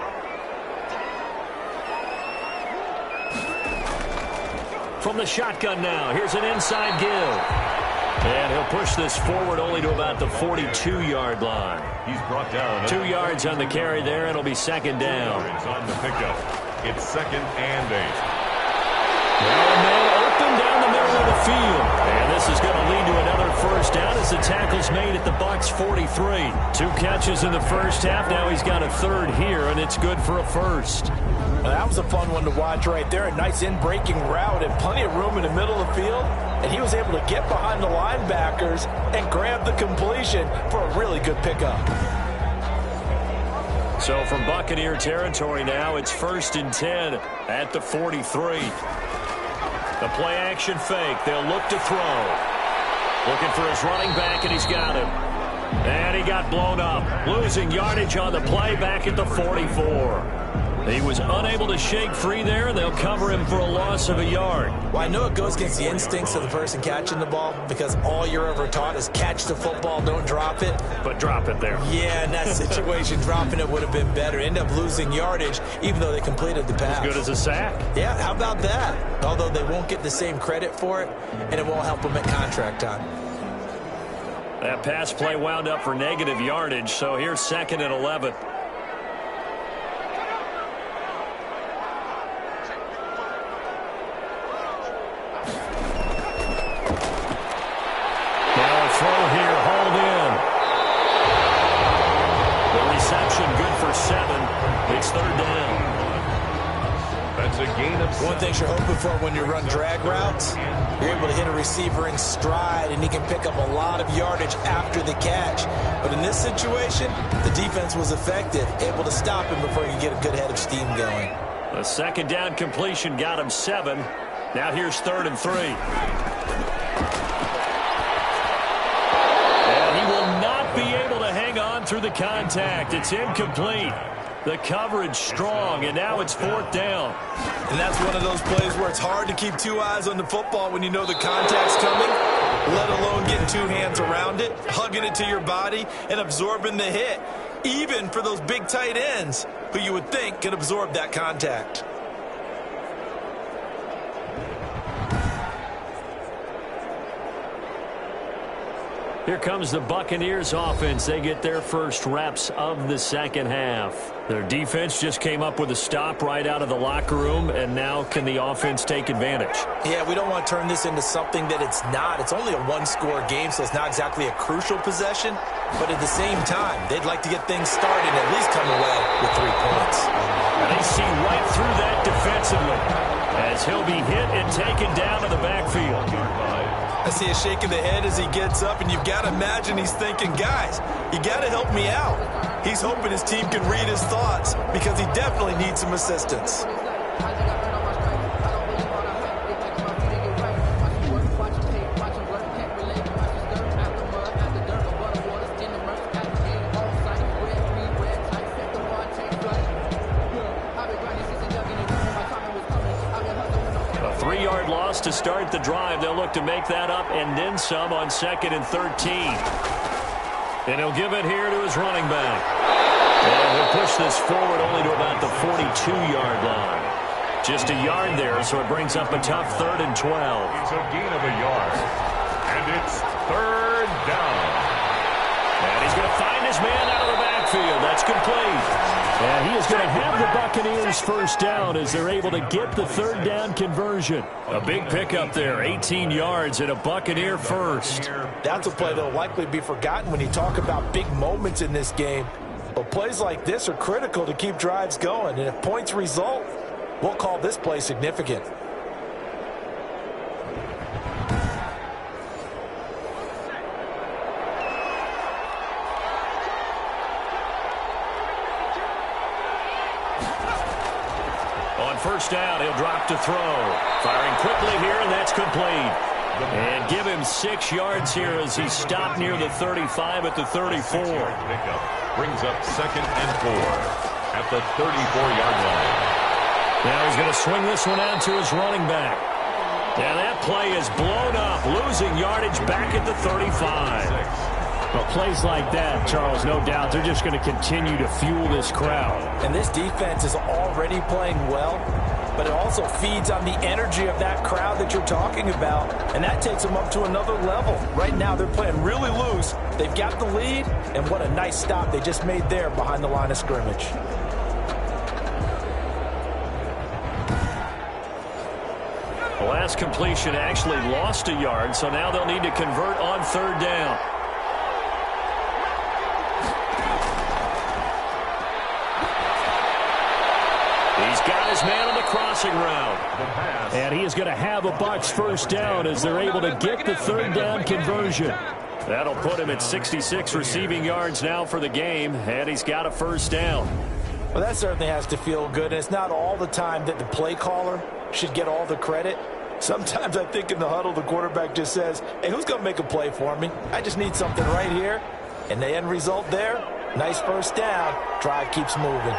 From the shotgun now, here's an inside give. And he'll push this forward only to about the 42-yard line. He's brought down 2 yards on the carry there, and it'll be second down. On the pickup. It's 2nd and 8. Now a man open down the middle of the field. And this is going to lead to another first down as the tackle's made at the Bucks 43. 2 catches in the first half. Now he's got a third here, and it's good for a first. Well, that was a fun one to watch right there. A nice in-breaking route and plenty of room in the middle of the field. And he was able to get behind the linebackers and grab the completion for a really good pickup. So from Buccaneer territory now, it's 1st and 10 at the 43. The play action fake. They'll look to throw. Looking for his running back, and he's got him. And he got blown up. Losing yardage on the play back at the 44. He was unable to shake free there. They'll cover him for a loss of a yard. Well, I know it goes against the instincts of the person catching the ball because all you're ever taught is catch the football, don't drop it. But drop it there. Yeah, in that situation, dropping it would have been better. End up losing yardage, even though they completed the pass. As good as a sack. Yeah, how about that? Although they won't get the same credit for it, and it won't help them at contract time. That pass play wound up for negative yardage, so here's 2nd and 11. Throw here, hauled in. The reception good for 7. It's 3rd down. That's a gain of 7. One thing you're hoping for when you run drag routes, you're able to hit a receiver in stride, and he can pick up a lot of yardage after the catch. But in this situation, the defense was effective, able to stop him before he could get a good head of steam going. The 2nd down completion got him 7. Now here's 3rd and 3. Through the contact. It's incomplete. The coverage strong, and now it's 4th down. And that's one of those plays where it's hard to keep 2 eyes on the football when you know the contact's coming, let alone getting 2 hands around it, hugging it to your body, and absorbing the hit, even for those big tight ends who you would think could absorb that contact. Here comes the Buccaneers offense. They get their first reps of the second half. Their defense just came up with a stop right out of the locker room, and now can the offense take advantage? Yeah, we don't want to turn this into something that it's not. It's only a one-score game, so it's not exactly a crucial possession. But at the same time, they'd like to get things started and at least come away with 3 points. And they see right through that defensively as he'll be hit and taken down to the backfield. I see a shake of the head as he gets up, and you've got to imagine he's thinking, guys, you got to help me out. He's hoping his team can read his thoughts because he definitely needs some assistance. To start the drive, they'll look to make that up and then some on 2nd and 13. And he'll give it here to his running back. And he'll push this forward only to about the 42-yard line. Just a yard there, so it brings up a tough 3rd and 12. It's a gain of a yard. And it's 3rd down. And he's going to find his man out of the backfield. That's complete. And he is going to have the Buccaneers first down as they're able to get the 3rd down conversion. A big pickup there, 18 yards and a Buccaneer first. That's a play that will likely be forgotten when you talk about big moments in this game. But plays like this are critical to keep drives going. And if points result, we'll call this play significant. On first down, he'll drop to throw. Firing quickly here, and that's complete. And give him 6 yards here as he stopped near the 35 at the 34. Brings up 2nd and 4 at the 34-yard line. Now he's going to swing this one out to his running back. And that play is blown up, losing yardage back at the 35. Well, plays like that, Charles, no doubt, they're just going to continue to fuel this crowd. And this defense is already playing well, but it also feeds on the energy of that crowd that you're talking about, and that takes them up to another level. Right now, they're playing really loose. They've got the lead, and what a nice stop they just made there behind the line of scrimmage. The last completion actually lost a yard, so now they'll need to convert on 3rd down. He's got his man on the crossing route. And he is going to have a Bucks first down as they're able to get the 3rd down conversion. That'll put him at 66 receiving yards now for the game, and he's got a first down. Well, that certainly has to feel good, and it's not all the time that the play caller should get all the credit. Sometimes I think in the huddle, the quarterback just says, hey, who's going to make a play for me? I just need something right here. And the end result there, nice first down. Drive keeps moving.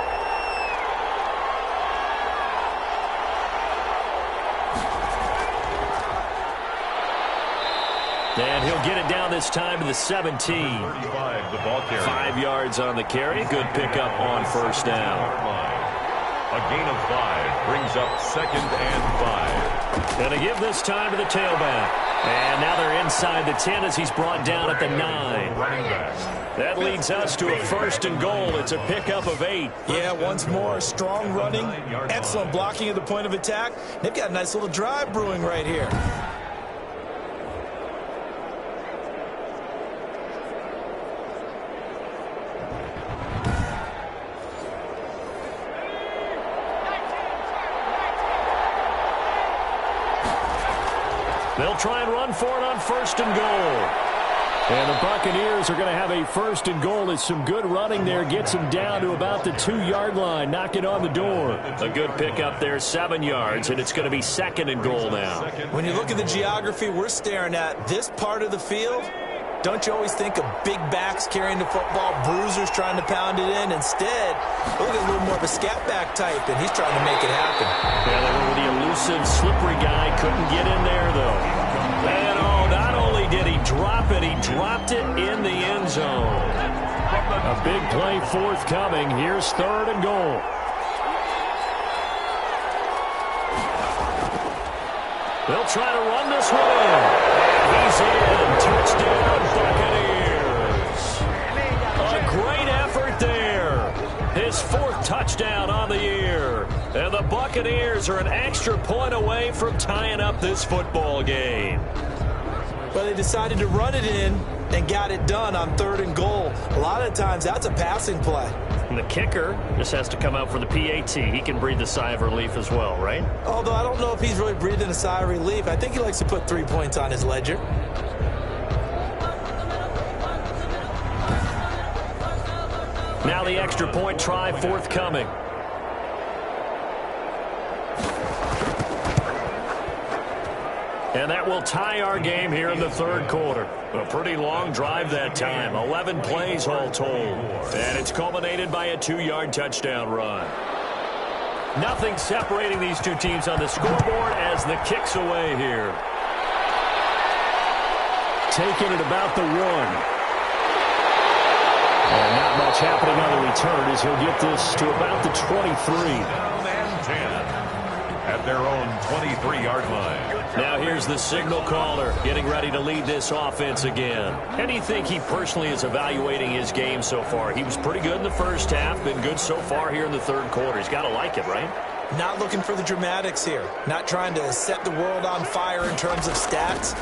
And he'll get it down this time to the 17. 35, the ball carrier. 5 yards on the carry. Good pickup on first down. A gain of 5 brings up 2nd and 5. Going to give this time to the tailback. And now they're inside the 10 as he's brought down at the 9. That leads us to a 1st and goal. It's a pickup of 8. Yeah, once more, strong running, excellent blocking at the point of attack. They've got a nice little drive brewing right here. They'll try and run for it on 1st and goal. And the Buccaneers are going to have a 1st and goal as some good running there gets him down to about the 2-yard line, knocking on the door. A good pickup there, 7 yards, and it's going to be 2nd and goal now. When you look at the geography we're staring at, this part of the field, don't you always think of big backs carrying the football, bruisers trying to pound it in? Instead, look at a little more of a scat back type, and he's trying to make it happen. Yeah, they were the elusive, slippery guy. Couldn't get in there, though. And not only did he drop it, he dropped it in the end zone. A big play forthcoming. Here's 3rd and goal. They'll try to run this one in. He's in. Touchdown, Buccaneers. A great effort there. His 4th touchdown on the year. And the Buccaneers are an extra point away from tying up this football game. Well, they decided to run it in and got it done on 3rd and goal. A lot of times, that's a passing play. And the kicker just has to come out for the PAT. He can breathe a sigh of relief as well, right? Although I don't know if he's really breathing a sigh of relief. I think he likes to put 3 points on his ledger. Now the extra point try forthcoming. And that will tie our game here in the 3rd quarter. A pretty long drive that time. 11 plays all told. And it's culminated by a 2-yard touchdown run. Nothing separating these two teams on the scoreboard as the kick's away here. Taking it about the 1. And not much happening on the return as he'll get this to about the 23. Down and 10. at their own 23-yard line. Now here's the signal caller getting ready to lead this offense again. How do you think he personally is evaluating his game so far? He was pretty good in the first half, been good so far here in the third quarter. He's got to like it, right? Not looking for the dramatics here. Not trying to set the world on fire in terms of stats.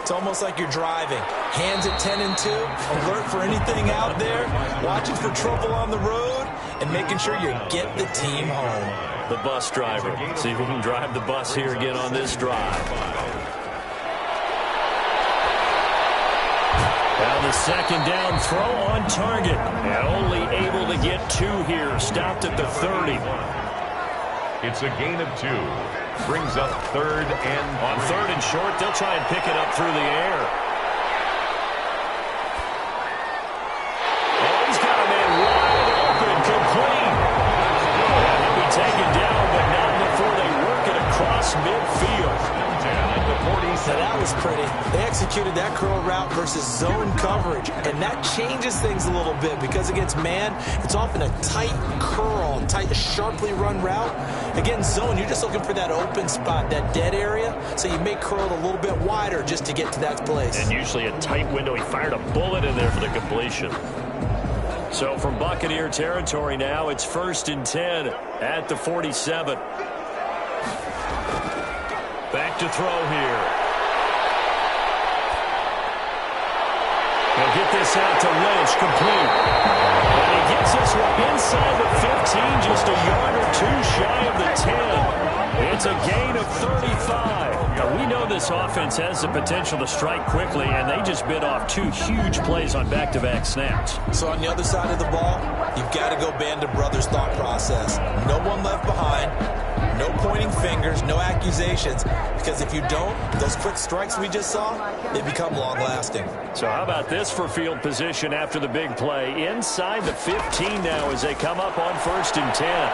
It's almost like you're driving. Hands at 10 and 2, alert for anything out there, watching for trouble on the road, and making sure you get the team home. The bus driver. See if he can drive the bus here again on this drive. Now the second down throw on target. And only able to get 2 here. Stopped at the 30. It's a gain of 2. Brings up 3rd and 3. On 3rd and short, they'll try and pick it up through the air. Oh, he's got a man wide open, complete. He'll be taken down, but not before they work it across midfield. So that was pretty. They executed that curl route versus zone coverage, and that changes things a little bit because against man, it's often a tight curl, tight, sharply run route. Against zone, you're just looking for that open spot, that dead area, so you may curl it a little bit wider just to get to that place. And usually a tight window. He fired a bullet in there for the completion. So from Buccaneer territory now, it's 1st and 10 at the 47. Back to throw here. He'll get this out to Lynch, complete. And he gets this one inside the 15, just a yard or 2 shy of the 10. It's a gain of 35. Now, we know this offense has the potential to strike quickly, and they just bit off 2 huge plays on back-to-back snaps. So on the other side of the ball, you've got to go Band of Brothers thought process. No one left behind. No pointing fingers, no accusations, because if you don't, those quick strikes we just saw, they become long-lasting. So how about this for field position after the big play? Inside the 15 now as they come up on 1st and 10.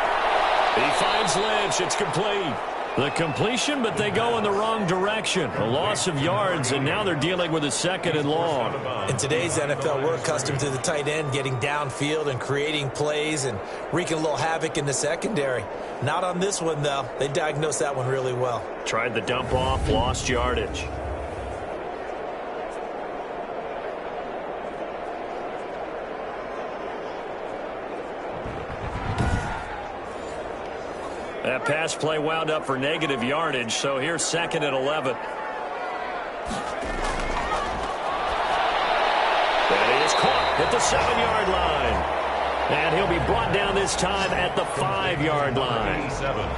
He finds Lynch. It's complete. The completion, but they go in the wrong direction. A loss of yards, and now they're dealing with a 2nd and long. In today's NFL, we're accustomed to the tight end getting downfield and creating plays and wreaking a little havoc in the secondary. Not on this one, though. They diagnosed that one really well. Tried the dump off, lost yardage. That pass play wound up for negative yardage, so here's 2nd and 11. That is caught at the 7-yard line. And he'll be brought down this time at the 5-yard line.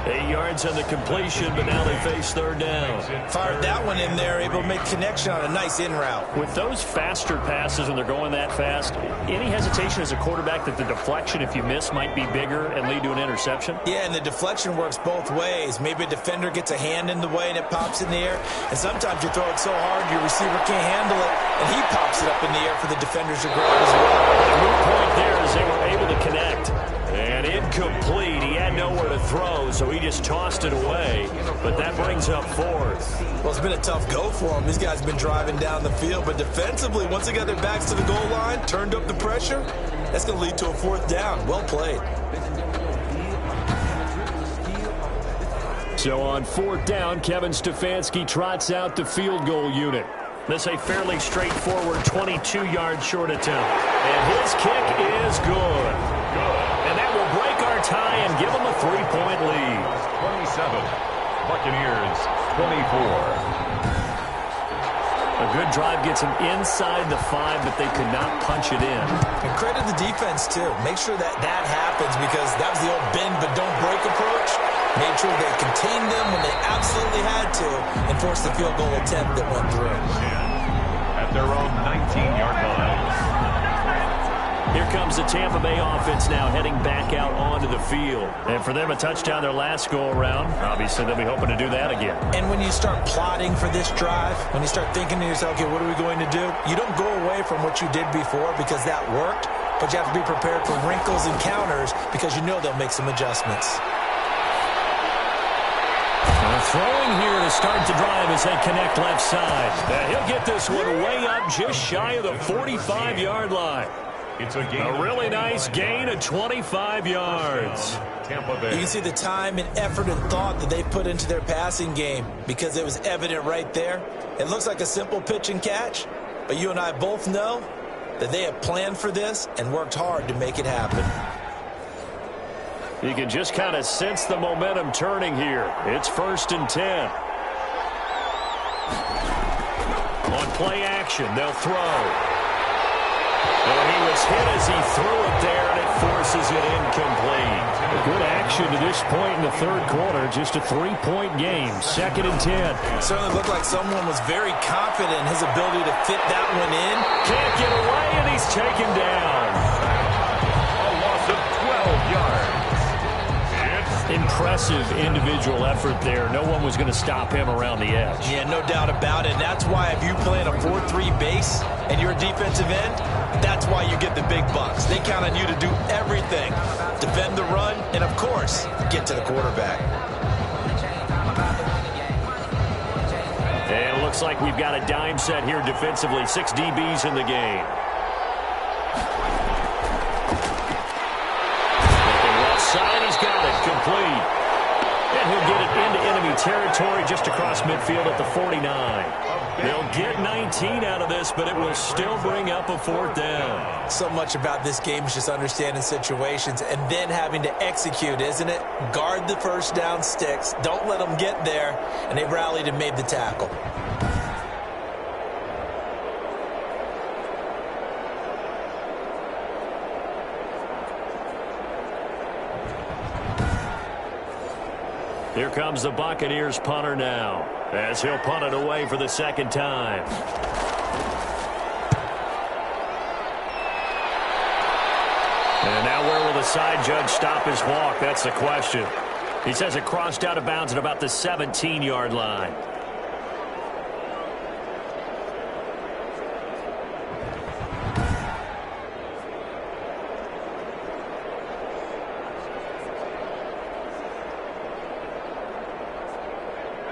8 yards on the completion, but now they face 3rd down. Fired that one in there, able to make connection on a nice in route. With those faster passes, when they're going that fast, any hesitation as a quarterback that the deflection, if you miss, might be bigger and lead to an interception? Yeah, and the deflection works both ways. Maybe a defender gets a hand in the way and it pops in the air. And sometimes you throw it so hard your receiver can't handle it, and he pops it up in the air for the defenders to grab as well. The move point there is they were able to connect. And incomplete. He had nowhere to throw, so he just tossed it away. But that brings up 4th. Well, it's been a tough go for him. These guys have been driving down the field. But defensively, once they got their backs to the goal line, turned up the pressure, that's going to lead to a 4th down. Well played. So on 4th down, Kevin Stefanski trots out the field goal unit. This a fairly straightforward 22-yard short attempt. And his kick is good. And that will break our tie and give them a 3-point lead. 27. Buccaneers, 24. A good drive gets them inside the 5, but they could not punch it in. And credit the defense, too. Make sure that happens because that was the old bend but don't break approach. Made sure they contained them when they absolutely had to and forced the field goal attempt that went through. At their own 19-yard line. Here comes the Tampa Bay offense now heading back out onto the field. And for them, a touchdown their last go-around. Obviously, they'll be hoping to do that again. And when you start plotting for this drive, when you start thinking to yourself, okay, what are we going to do? You don't go away from what you did before because that worked, but you have to be prepared for wrinkles and counters because you know they'll make some adjustments. Throwing here to start the drive as they connect left side. He'll get this one way up just shy of the 45-yard line. It's a gain. A really nice gain of 25 yards. Tampa Bay. You can see the time and effort and thought that they put into their passing game because it was evident right there. It looks like a simple pitch and catch, but you and I both know that they have planned for this and worked hard to make it happen. You can just kind of sense the momentum turning here. It's 1st and 10. On play action, they'll throw. And he was hit as he threw it there, and it forces it incomplete. Good action to this point in the third quarter. Just a 3-point game. 2nd and 10. It certainly looked like someone was very confident in his ability to fit that one in. Can't get away, and he's taken down. A loss of 12 yards. Impressive individual effort there. No one was going to stop him around the edge. Yeah, no doubt about it. And that's why if you play in a 4-3 base and you're a defensive end, that's why you get the big bucks. They count on you to do everything. Defend the run and, of course, get to the quarterback. And it looks like we've got a dime set here defensively. 6 DBs in the game. Side, he's got it complete. And he'll get it into enemy territory just across midfield at the 49. They'll get 19 out of this, but it will still bring up a 4th down. So much about this game is just understanding situations and then having to execute, isn't it? Guard the first down sticks. Don't let them get there. And they rallied and made the tackle. Here comes the Buccaneers punter now, as he'll punt it away for the 2nd time. And now where will the side judge stop his walk? That's the question. He says it crossed out of bounds at about the 17-yard line.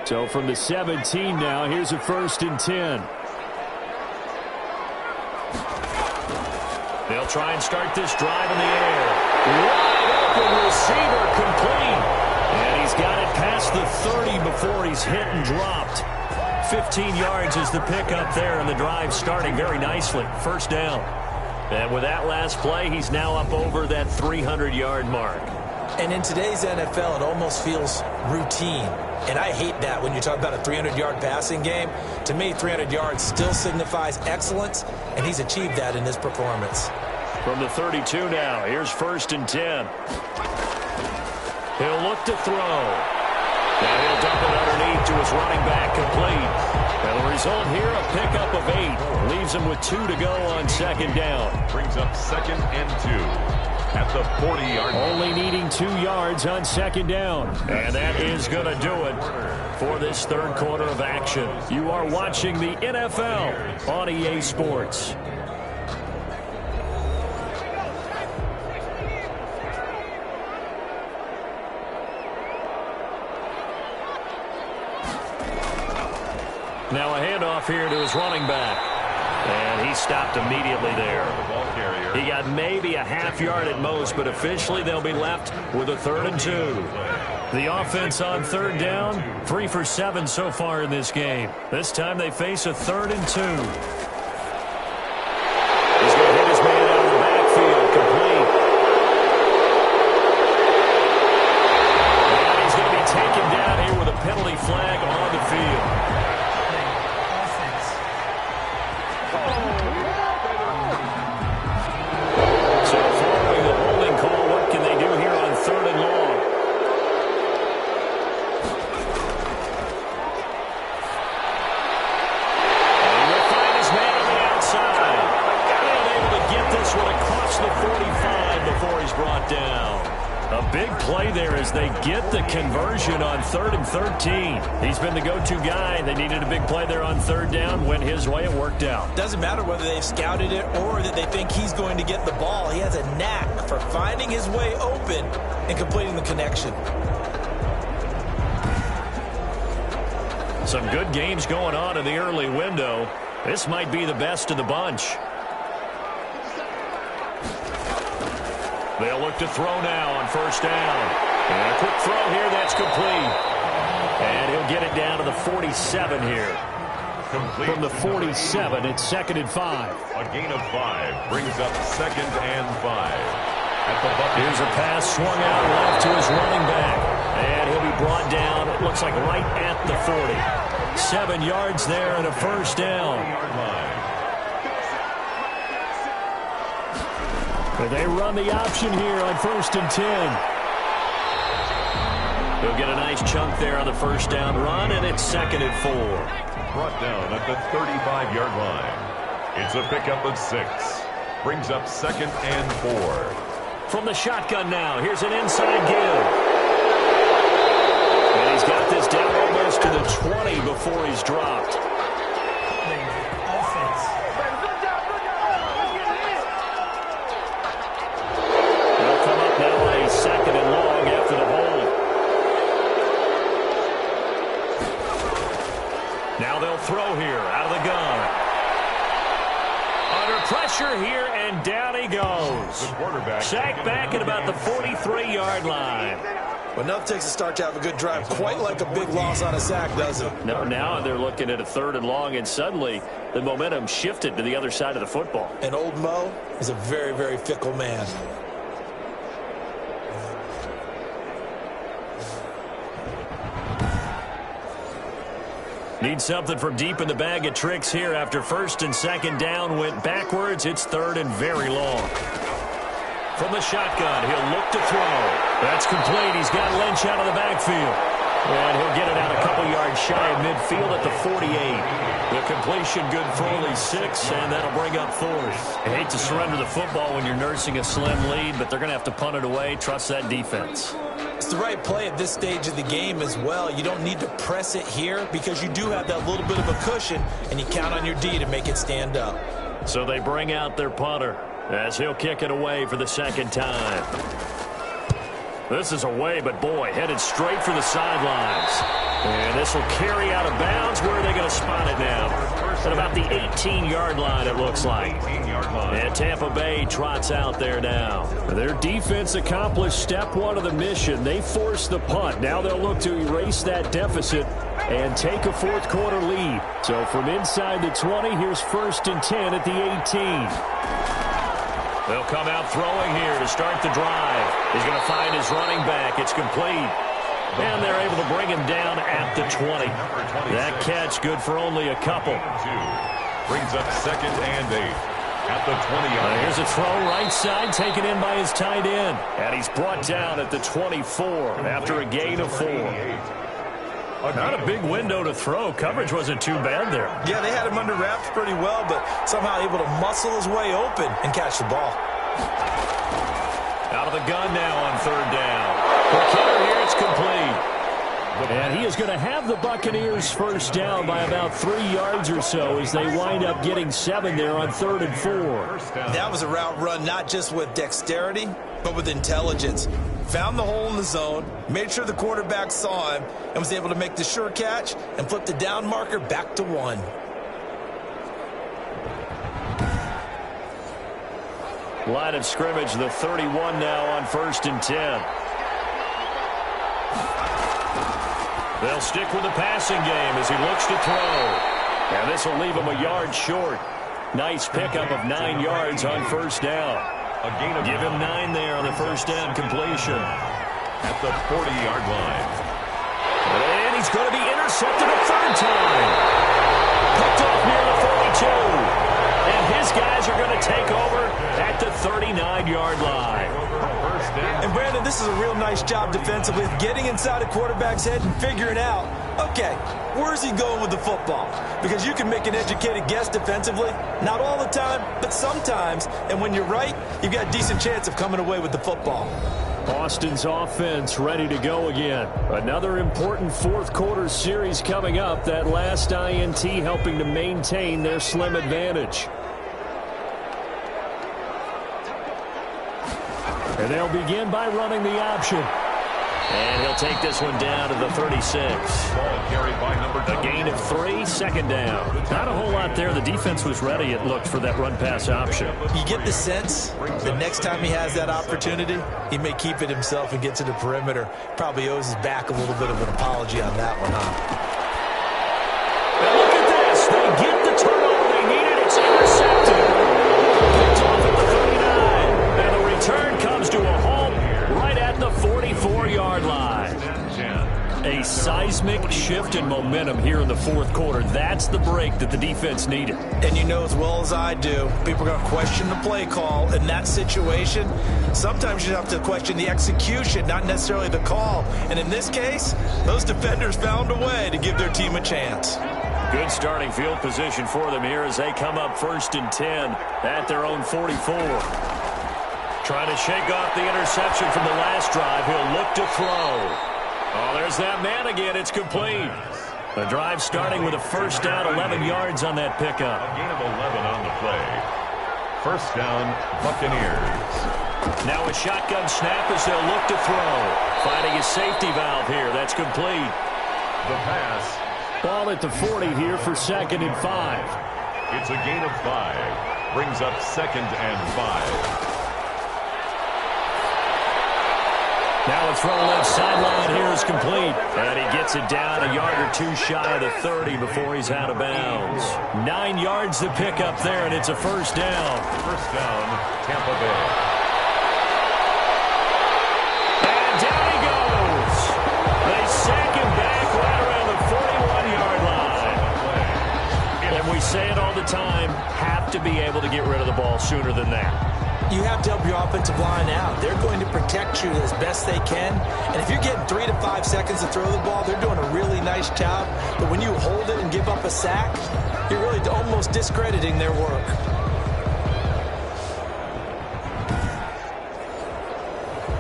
So from the 17 now, here's a 1st and 10. They'll try and start this drive in the air. Wide open receiver complete. And he's got it past the 30 before he's hit and dropped. 15 yards is the pickup there, and the drive starting very nicely. 1st down. And with that last play, he's now up over that 300-yard mark. And in today's NFL, it almost feels routine. And I hate that when you talk about a 300-yard passing game. To me, 300 yards still signifies excellence, and he's achieved that in his performance. From the 32 now, here's 1st and 10. He'll look to throw. Now he'll dump it underneath to his running back complete. And the result here, a pickup of 8. Leaves him with 2 to go on 2nd down. Brings up 2nd and 2. At the 40-yard line. Only needing 2 yards on 2nd down. And that is going to do it for this third quarter of action. You are watching the NFL on EA Sports. Now a handoff here to his running back. And he stopped immediately there. He got maybe a half yard at most, but officially they'll be left with a 3rd and 2. The offense on 3rd down, 3 for 7 so far in this game. This time they face a 3rd and 2. He's going to hit his man out of the backfield, complete. And he's going to be taken down here with a penalty flag on the field. Play there as they get the conversion on 3rd and 13. He's been the go-to guy. They needed a big play there on 3rd down. Went his way. It worked out. Doesn't matter whether they've scouted it or that they think he's going to get the ball. He has a knack for finding his way open and completing the connection. Some good games going on in the early window. This might be the best of the bunch. They'll look to throw now on first down. And a quick throw here, that's complete. And he'll get it down to the 47 here. Complete. From the 47, it's 2nd and 5. A gain of 5 brings up 2nd and 5. At the Bucks. Here's a pass swung out left to his running back. And he'll be brought down, it looks like right at the 40. 7 yards there and a first down. And they run the option here on 1st and 10. He'll get a nice chunk there on the first down run, and it's 2nd and 4. Brought down at the 35-yard line. It's a pickup of 6. Brings up 2nd and 4. From the shotgun now, here's an inside give. And he's got this down almost to the 20 before he's dropped. They'll come up now on a 2nd and long after the hold. Now they'll throw here out of the gun. Under pressure here, and down he goes. Sacked back at about the 43-yard line. Well, enough takes a start to have a good drive. Quite like a big loss on a sack, doesn't it? No, now they're looking at a 3rd and long, and suddenly the momentum shifted to the other side of the football. And old Mo is a very, very fickle man. Need something from deep in the bag of tricks here after 1st and 2nd down went backwards. It's 3rd and very long. From the shotgun, he'll look to throw. That's complete. He's got Lynch out of the backfield. And he'll get it out a couple yards shy of midfield at the 48. The completion good for only 6, and that'll bring up 4th. I hate to surrender the football when you're nursing a slim lead, but they're going to have to punt it away. Trust that defense. It's the right play at this stage of the game as well. You don't need to press it here because you do have that little bit of a cushion, and you count on your D to make it stand up. So they bring out their punter as he'll kick it away for the 2nd time. This is away, but boy, headed straight for the sidelines. And this will carry out of bounds. Where are they going to spot it now? At about the 18-yard line, it looks like. And Tampa Bay trots out there now. Their defense accomplished step 1 of the mission. They forced the punt. Now they'll look to erase that deficit and take a 4th quarter lead. So from inside the 20, here's 1st and 10 at the 18. They'll come out throwing here to start the drive. He's going to find his running back. It's complete. And they're able to bring him down at the 20. That catch good for only a couple. Brings up 2nd and 8 at the 20-yard. Here's a throw right side taken in by his tight end. And he's brought down at the 24 after a gain of 4. Not a big window to throw. Coverage wasn't too bad there. Yeah, they had him under wraps pretty well, but somehow able to muscle his way open and catch the ball. Out of the gun now on 3rd down. The kicker here, it's complete. And he is going to have the Buccaneers first down by about 3 yards or so as they wind up getting 7 there on 3rd and 4. That was a route run not just with dexterity, but with intelligence. Found the hole in the zone, made sure the quarterback saw him, and was able to make the sure catch and flip the down marker back to 1. Line of scrimmage, the 31 now on 1st and 10. They'll stick with the passing game as he looks to throw. And this will leave him a yard short. Nice pickup of 9 yards on 1st down. Give him 9 there on the first down completion. At the 40-yard line. And he's going to be intercepted a 3rd time. Picked off near the 42. And his guys are going to take over at the 39-yard line. And Brandon, this is a real nice job defensively of getting inside a quarterback's head and figuring out, okay, where's he going with the football? Because you can make an educated guess defensively, not all the time, but sometimes. And when you're right, you've got a decent chance of coming away with the football. Austin's offense ready to go again. Another important 4th quarter series coming up. That last INT helping to maintain their slim advantage. And they'll begin by running the option. And he'll take this one down to the 36. Ball carried by number 2. A gain of 3, second down. Not a whole lot there. The defense was ready, it looked, for that run-pass option. You get the sense the next time he has that opportunity, he may keep it himself and get to the perimeter. Probably owes his back a little bit of an apology on that one, huh? And look at this. They get the turnover they needed. It's intercepted. Picked off at the 39. And the return comes to a halt right at the 44-yard line. A seismic shift in momentum here in the fourth quarter. That's the break that the defense needed. And you know as well as I do, people are going to question the play call in that situation. Sometimes you have to question the execution, not necessarily the call. And in this case, those defenders found a way to give their team a chance. Good starting field position for them here as they come up 1st and 10 at their own 44. Trying to shake off the interception from the last drive. He'll look to throw. Oh, there's that man again. It's complete. The drive starting with a first down, 11 yards on that pickup. A gain of 11 on the play. First down, Buccaneers. Now a shotgun snap as they'll look to throw. Finding a safety valve here. That's complete. The pass. Ball at the 40 here for 2nd and 5. It's a gain of 5. Brings up 2nd and 5. Now a throw left sideline here is complete. And he gets it down a yard or 2 shy of the 30 before he's out of bounds. 9 yards to pick up there, and it's a first down. First down, Tampa Bay. And down he goes. They sack him back right around the 41-yard line. And we say it all the time, have to be able to get rid of the ball sooner than that. You have to help your offensive line out. They're going to protect you as best they can. And if you're getting 3 to 5 seconds to throw the ball, they're doing a really nice job. But when you hold it and give up a sack, you're really almost discrediting their work.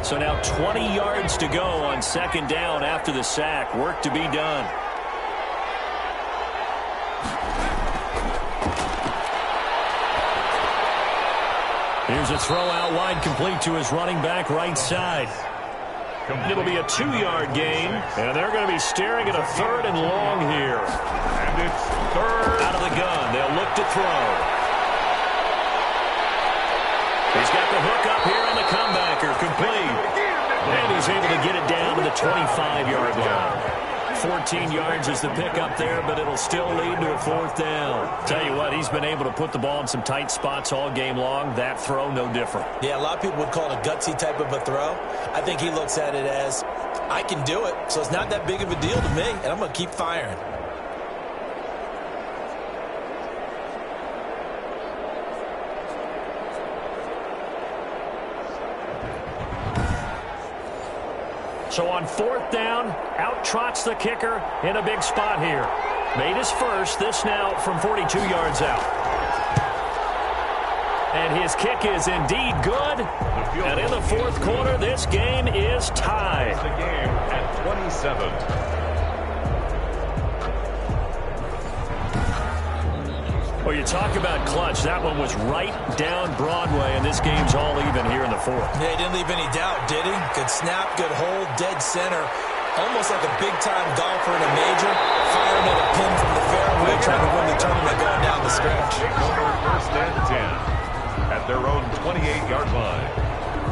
So now 20 yards to go on 2nd down after the sack. Work to be done. Here's a throw out wide, complete to his running back right side. It'll be a 2-yard gain, and they're going to be staring at a 3rd and long here. And it's 3rd. Out of the gun, they'll look to throw. He's got the hook up here on the comebacker, complete. And he's able to get it down to the 25-yard line. 14 yards is the pickup there, but it'll still lead to a 4th down. Tell you what, he's been able to put the ball in some tight spots all game long. That throw, no different. Yeah, a lot of people would call it a gutsy type of a throw. I think he looks at it as, I can do it, so it's not that big of a deal to me, and I'm going to keep firing. So on 4th down, out trots the kicker in a big spot here. Made his first, this now from 42 yards out. And his kick is indeed good. And in the fourth quarter, this game is tied. The game at 27. Well, you talk about clutch. That one was right down Broadway, and this game's all even here in the fourth. Yeah, he didn't leave any doubt, did he? Good snap, good hold, dead center. Almost like a big-time golfer in a major, firing at a pin from the fairway, trying to win the tournament going down the stretch. First and 10 at their own 28-yard line.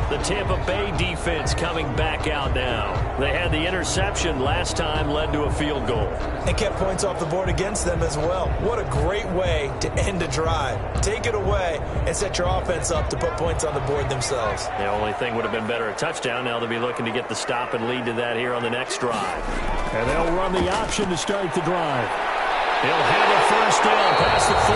The Tampa Bay defense coming back out now. They had the interception last time, led to a field goal. And kept points off the board against them as well. What a great way to end a drive. Take it away and set your offense up to put points on the board themselves. The only thing would have been better, a touchdown. Now they'll be looking to get the stop and lead to that here on the next drive. And they'll run the option to start the drive. He'll have a first down past the 40.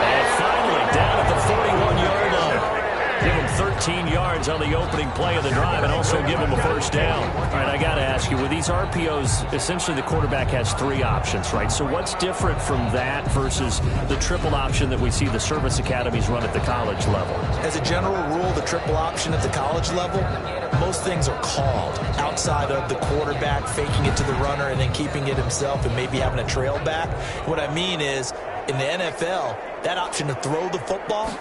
And finally down at the 41-yard line. Give him 13 yards on the opening play of the drive and also give him a first down. All right, I got to ask you, with these RPOs, essentially the quarterback has 3 options, right? So what's different from that versus the triple option that we see the service academies run at the college level? As a general rule, the triple option at the college level, most things are called outside of the quarterback faking it to the runner and then keeping it himself and maybe having a trail back. What I mean is, In the NFL, that option to throw the football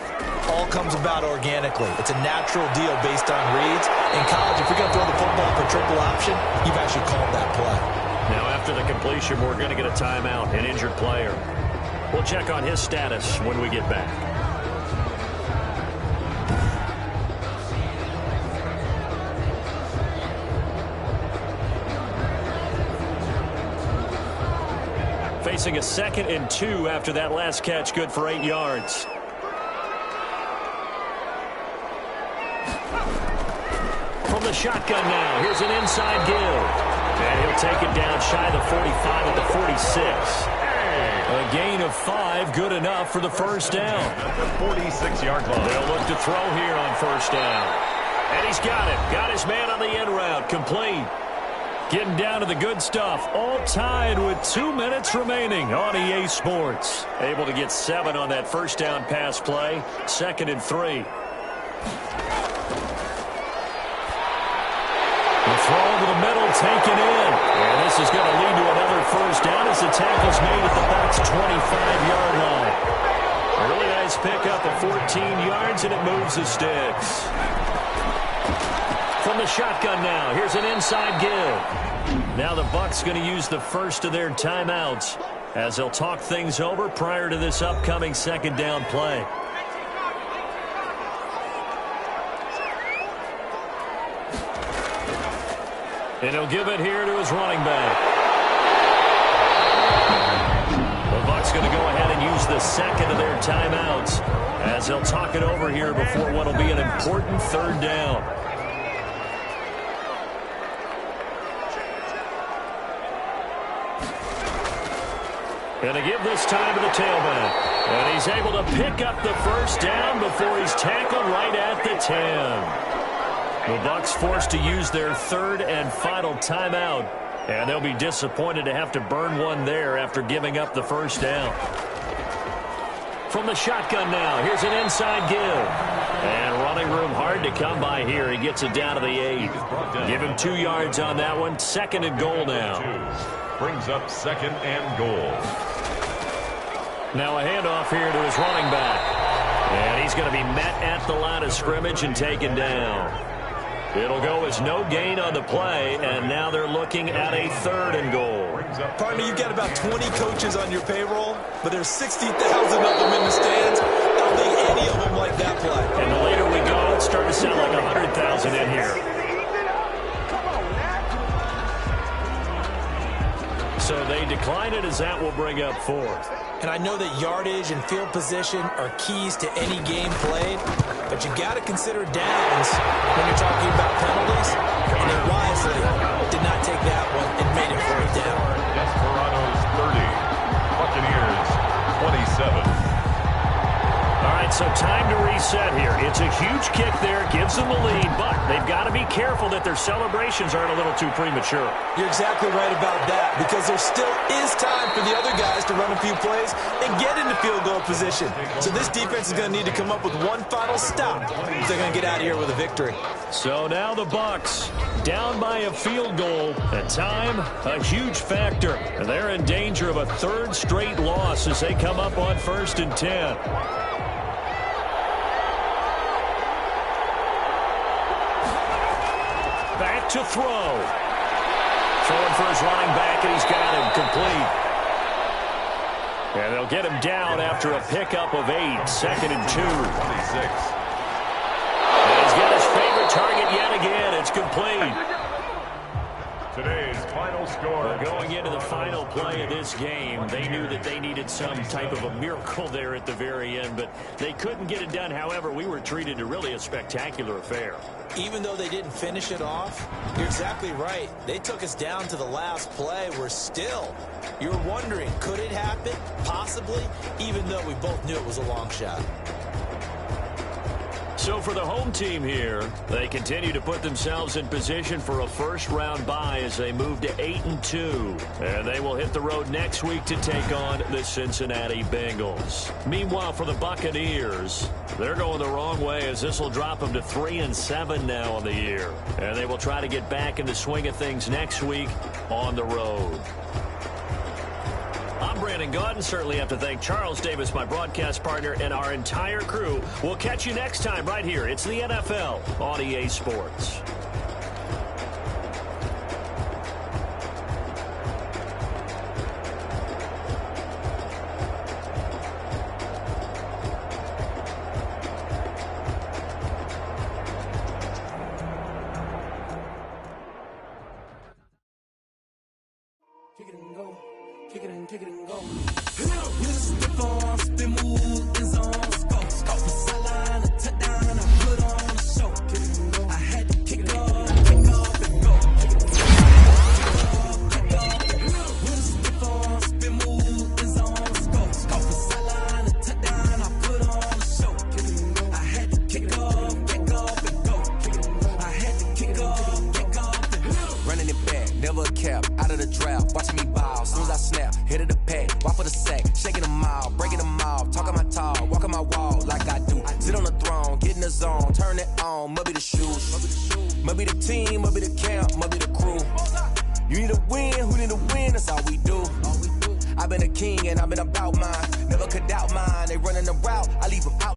all comes about organically. It's a natural deal based on reads. In college, if you're going to throw the football for triple option, you've actually called that play. Now, after the completion, we're going to get a timeout, an injured player. We'll check on his status when we get back. Facing a 2nd and 2 after that last catch, good for 8 yards. From the shotgun now, here's an inside give. And he'll take it down shy of the 45 at the 46. A gain of 5, good enough for the first down. At the 46-yard line. They'll look to throw here on first down. And he's got it. Got his man on the end route, complete. Getting down to the good stuff, all tied with 2 minutes remaining on EA Sports. Able to get 7 on that first down pass play, 2nd and 3. The throw over the middle, taken in. And this is going to lead to another first down as the tackle's made at the Bucks' 25-yard line. A really nice pickup of 14 yards, and it moves the sticks. From the shotgun now, here's an inside give. Now the Bucks going to use the first of their timeouts as they'll talk things over prior to this upcoming 2nd down play. And he'll give it here to his running back. The Bucks going to go ahead and use the 2nd of their timeouts as they'll talk it over here before what will be an important 3rd down. And to give this time to the tailback. And he's able to pick up the first down before he's tackled right at the 10. The Bucks forced to use their 3rd and final timeout. And they'll be disappointed to have to burn one there after giving up the first down. From the shotgun now, here's an inside give. And running room hard to come by here. He gets it down to the 8. Give him 2 yards on that one. 2nd and goal now. Brings up 2nd and goal. Now a handoff here to his running back. And he's going to be met at the line of scrimmage and taken down. It'll go as no gain on the play, and now they're looking at a 3rd and goal. Pardon me, you've got about 20 coaches on your payroll, but there's 60,000 of them in the stands. I don't think any of them like that play. And the later we go, it's starting to sound like 100,000 in here. So they decline it as that will bring up 4th. And I know that yardage and field position are keys to any game played, but you got to consider downs when you're talking about penalties. And they wisely did not take that one and made it 4th down. Desperados 30, Buccaneers 27. All right, so time to reset here. It's a huge kick there, gives them the lead, but they've got to be careful that their celebrations aren't a little too premature. You're exactly right about that, because there still is time for the other guys to run a few plays and get into field goal position. So this defense is going to need to come up with one final stop if they're going to get out of here with a victory. So now the Bucks down by a field goal. At time, a huge factor. And they're in danger of a 3rd straight loss as they come up on 1st and 10. Back to throw. Throwing for his running back, and he's got him complete. And they'll get him down after a pickup of 8. 2nd and 2. 26. And he's got his favorite target yet again. It's complete. Today's final score. Going into the final play of this game, they knew that they needed some type of a miracle there at the very end, but they couldn't get it done. However, we were treated to really a spectacular affair. Even though they didn't finish it off, you're exactly right. They took us down to the last play. We're still, you're wondering, could it happen? Possibly, even though we both knew it was a long shot. So for the home team here, they continue to put themselves in position for a first-round bye as they move to 8-2. And they will hit the road next week to take on the Cincinnati Bengals. Meanwhile, for the Buccaneers, they're going the wrong way as this will drop them to 3-7 now on the year. And they will try to get back in the swing of things next week on the road. I'm Brandon. Brandon Gaudin. Certainly have to thank Charles Davis, my broadcast partner, and our entire crew. We'll catch you next time right here. It's the NFL on EA Sports. Kick it and go. Kick it and go. Stiff arm, spin move, in zone, scope. From sideline to touchdown, I put on a show. Kick it and go. I had to kick off and go. Kick it and go. Stiff arm, spin move, in zone, scope. From sideline to touchdown, I put on a show. Kick it and go. I had to kick off and go. Kick it and go. I had to kick off and go. Running it back, never a cap, out of the draft, watching me ball, soon as I snap, hit of the pack, walk for the sack, shaking them out, breaking them off, talking my talk, walking my wall like I do, sit on the throne, get in the zone, turn it on, must be the shoes, must be the team, must be the camp, must be the crew, you need a win, who need a win, that's all we do, I've been a king and I've been about mine, never could doubt mine, they running the route, I leave them out.